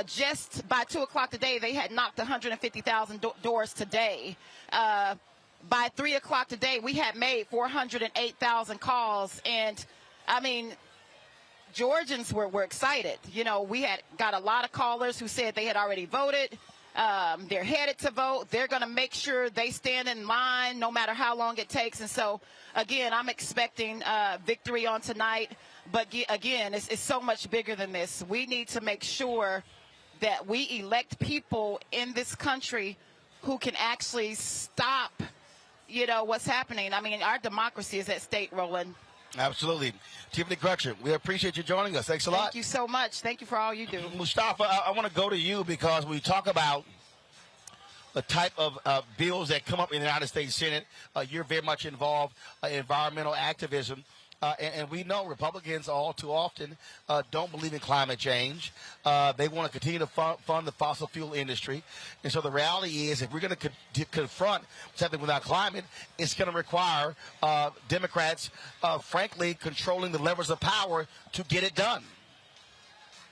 S30: Just by 2 o'clock today, they had knocked 150,000 doors today. By 3 o'clock today, we had made 408,000 calls. And, Georgians were excited. We had got a lot of callers who said they had already voted. They're headed to vote. They're going to make sure they stand in line no matter how long it takes. And so, again, I'm expecting victory on tonight. But, again, it's so much bigger than this. We need to make sure that we elect people in this country who can actually stop, what's happening. Our democracy is at stake, Roland.
S12: Absolutely. Tiffany Crutcher, we appreciate you joining us. Thanks a lot.
S30: Thank you so much. Thank you for all you do.
S12: Mustafa, I want to go to you because we talk about the type of bills that come up in the United States Senate. You're very much involved in environmental activism. And we know Republicans all too often don't believe in climate change. They want to continue to fund the fossil fuel industry. And so the reality is if we're going to confront something without climate, it's going to require Democrats, frankly, controlling the levers of power to get it done.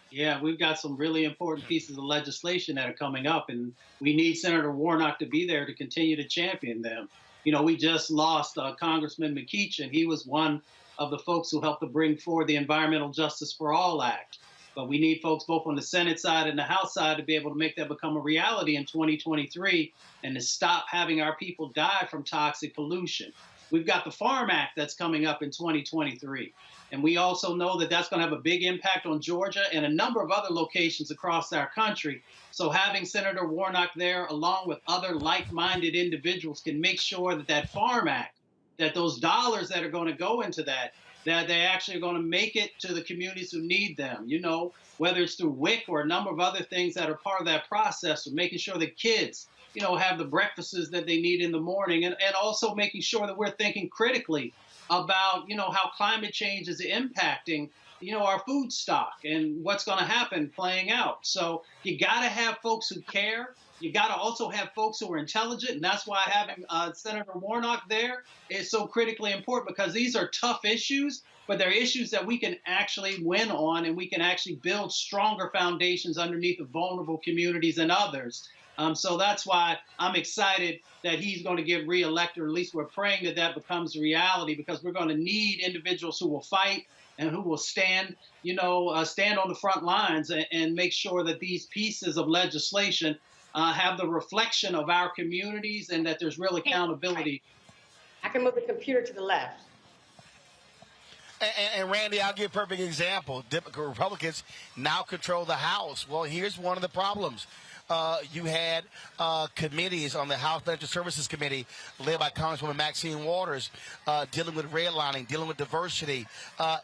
S18: Yeah, we've got some really important pieces of legislation that are coming up, and we need Senator Warnock to be there to continue to champion them. You know, we just lost Congressman McCeachin. He was one of the folks who helped to bring forward the Environmental Justice for All Act. But we need folks both on the Senate side and the House side to be able to make that become a reality in 2023 and to stop having our people die from toxic pollution. We've got the Farm Act that's coming up in 2023. And we also know that that's going to have a big impact on Georgia and a number of other locations across our country. So having Senator Warnock there, along with other like-minded individuals, can make sure that that Farm Act, that those dollars that are going to go into that they actually are going to make it to the communities who need them, you know, whether it's through WIC or a number of other things that are part of that process, of making sure that kids, you know, have the breakfasts that they need in the morning, and also making sure that we're thinking critically about, you know, how climate change is impacting, you know, our food stock and what's going to happen playing out. So you got to have folks who care. You got to also have folks who are intelligent, and that's why having Senator Warnock there is so critically important, because these are tough issues, but they're issues that we can actually win on, and we can actually build stronger foundations underneath of vulnerable communities and others. So that's why I'm excited that he's going to get reelected, or at least we're praying that that becomes a reality, because we're going to need individuals who will fight and who will stand, you know, stand on the front lines and make sure that these pieces of legislation have the reflection of our communities and that there's real accountability.
S19: I can move the computer to the left.
S12: And Randy, I'll give a perfect example. Republicans now control the House. Well, here's one of the problems. You had committees on the House Financial Services Committee led by Congresswoman Maxine Waters dealing with redlining, dealing with diversity.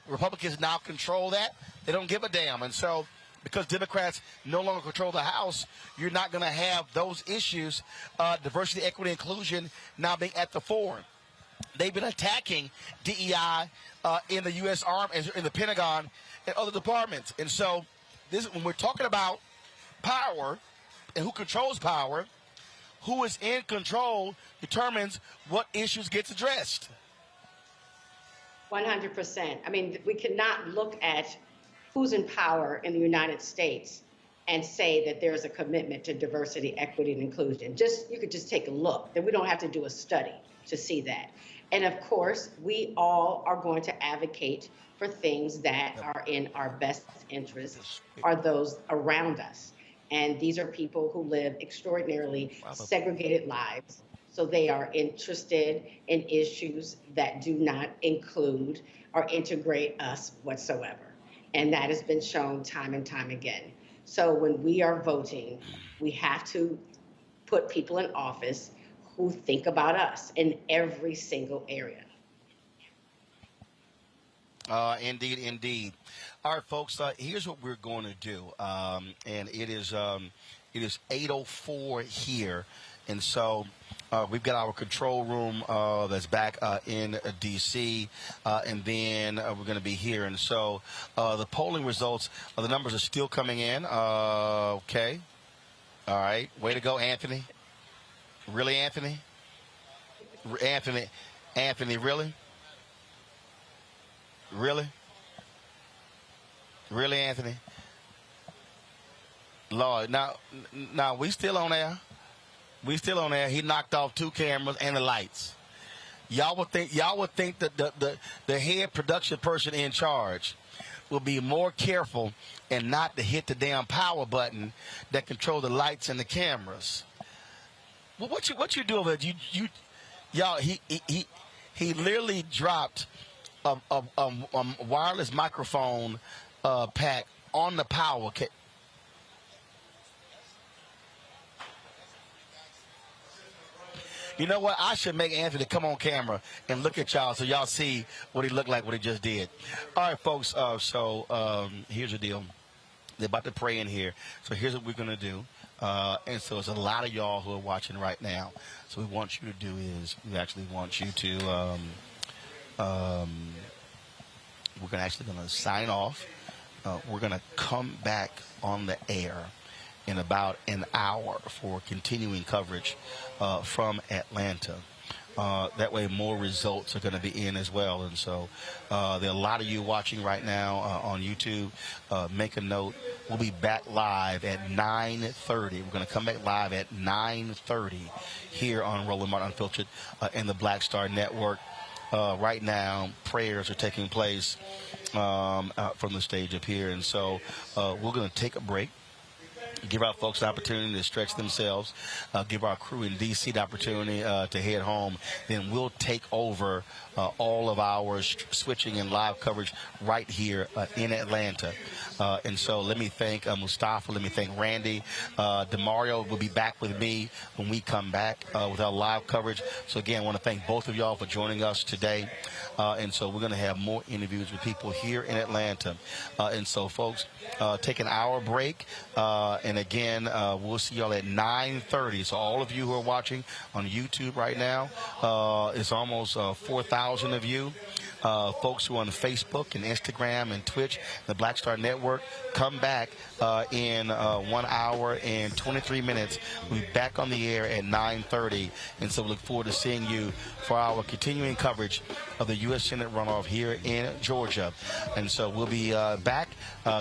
S12: Republicans now control that. They don't give a damn. And so because Democrats no longer control the House, you're not going to have those issues, diversity, equity, inclusion, now being at the fore. They've been attacking DEI in the U.S. Army, in the Pentagon, and other departments. And so when we're talking about power and who controls power, who is in control determines what issues gets addressed.
S19: 100%. I mean, we cannot look at who's in power in the United States and say that there's a commitment to diversity, equity, and inclusion. You could just take a look. Then we don't have to do a study to see that. And of course, we all are going to advocate for things that are in our best interests, are those around us. And these are people who live extraordinarily segregated lives. So they are interested in issues that do not include or integrate us whatsoever. And that has been shown time and time again. So when we are voting, we have to put people in office who think about us in every single area.
S12: Indeed, indeed. All right, folks, here's what we're going to do. And it is 8:04 here. And so we've got our control room that's back in D.C., and then we're going to be here. And so the polling results, the numbers are still coming in. Okay. All right. Way to go, Anthony. Really, Anthony? Anthony, really? Really? Really, Anthony? Lord, now we still on air. We still on air. He knocked off 2 cameras and the lights. Y'all would think that the head production person in charge will be more careful and not to hit the damn power button that control the lights and the cameras. Well, what you do over there? Y'all, he literally dropped a wireless microphone pack on the power. You know what? I should make Anthony come on camera and look at y'all so y'all see what he looked like, what he just did. All right, folks. Here's the deal. They're about to pray in here. So here's what we're going to do. And so it's a lot of y'all who are watching right now. So what we want you to do is we actually want you to we're going to sign off. We're going to come back on the air in about an hour for continuing coverage from Atlanta. That way more results are going to be in as well. And so there are a lot of you watching right now on YouTube. Make a note. We'll be back live at 9:30. We're going to come back live at 9:30 here on Roland Martin Unfiltered and the Black Star Network. Right now, prayers are taking place from the stage up here. And so we're going to take a break. Give our folks an opportunity to stretch themselves. Give our crew in D.C. the opportunity to head home. Then we'll take over all of our switching and live coverage right here in Atlanta. And so let me thank Mustafa. Let me thank Randy. DeMario will be back with me when we come back with our live coverage. So, again, I want to thank both of y'all for joining us today. And so we're going to have more interviews with people here in Atlanta. And so, folks, take an hour break. And, again, we'll see y'all at 9:30. So all of you who are watching on YouTube right now, it's almost 4,000 of you. Folks who are on Facebook and Instagram and Twitch, the Black Star Network, come back in 1 hour and 23 minutes. We'll be back on the air at 9:30. And so we look forward to seeing you for our continuing coverage of the U.S. Senate runoff here in Georgia. And so we'll be back.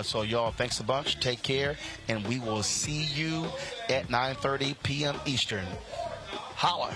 S12: So, y'all, thanks a bunch. Take care. And we will see you at 9:30 p.m. Eastern. Holla.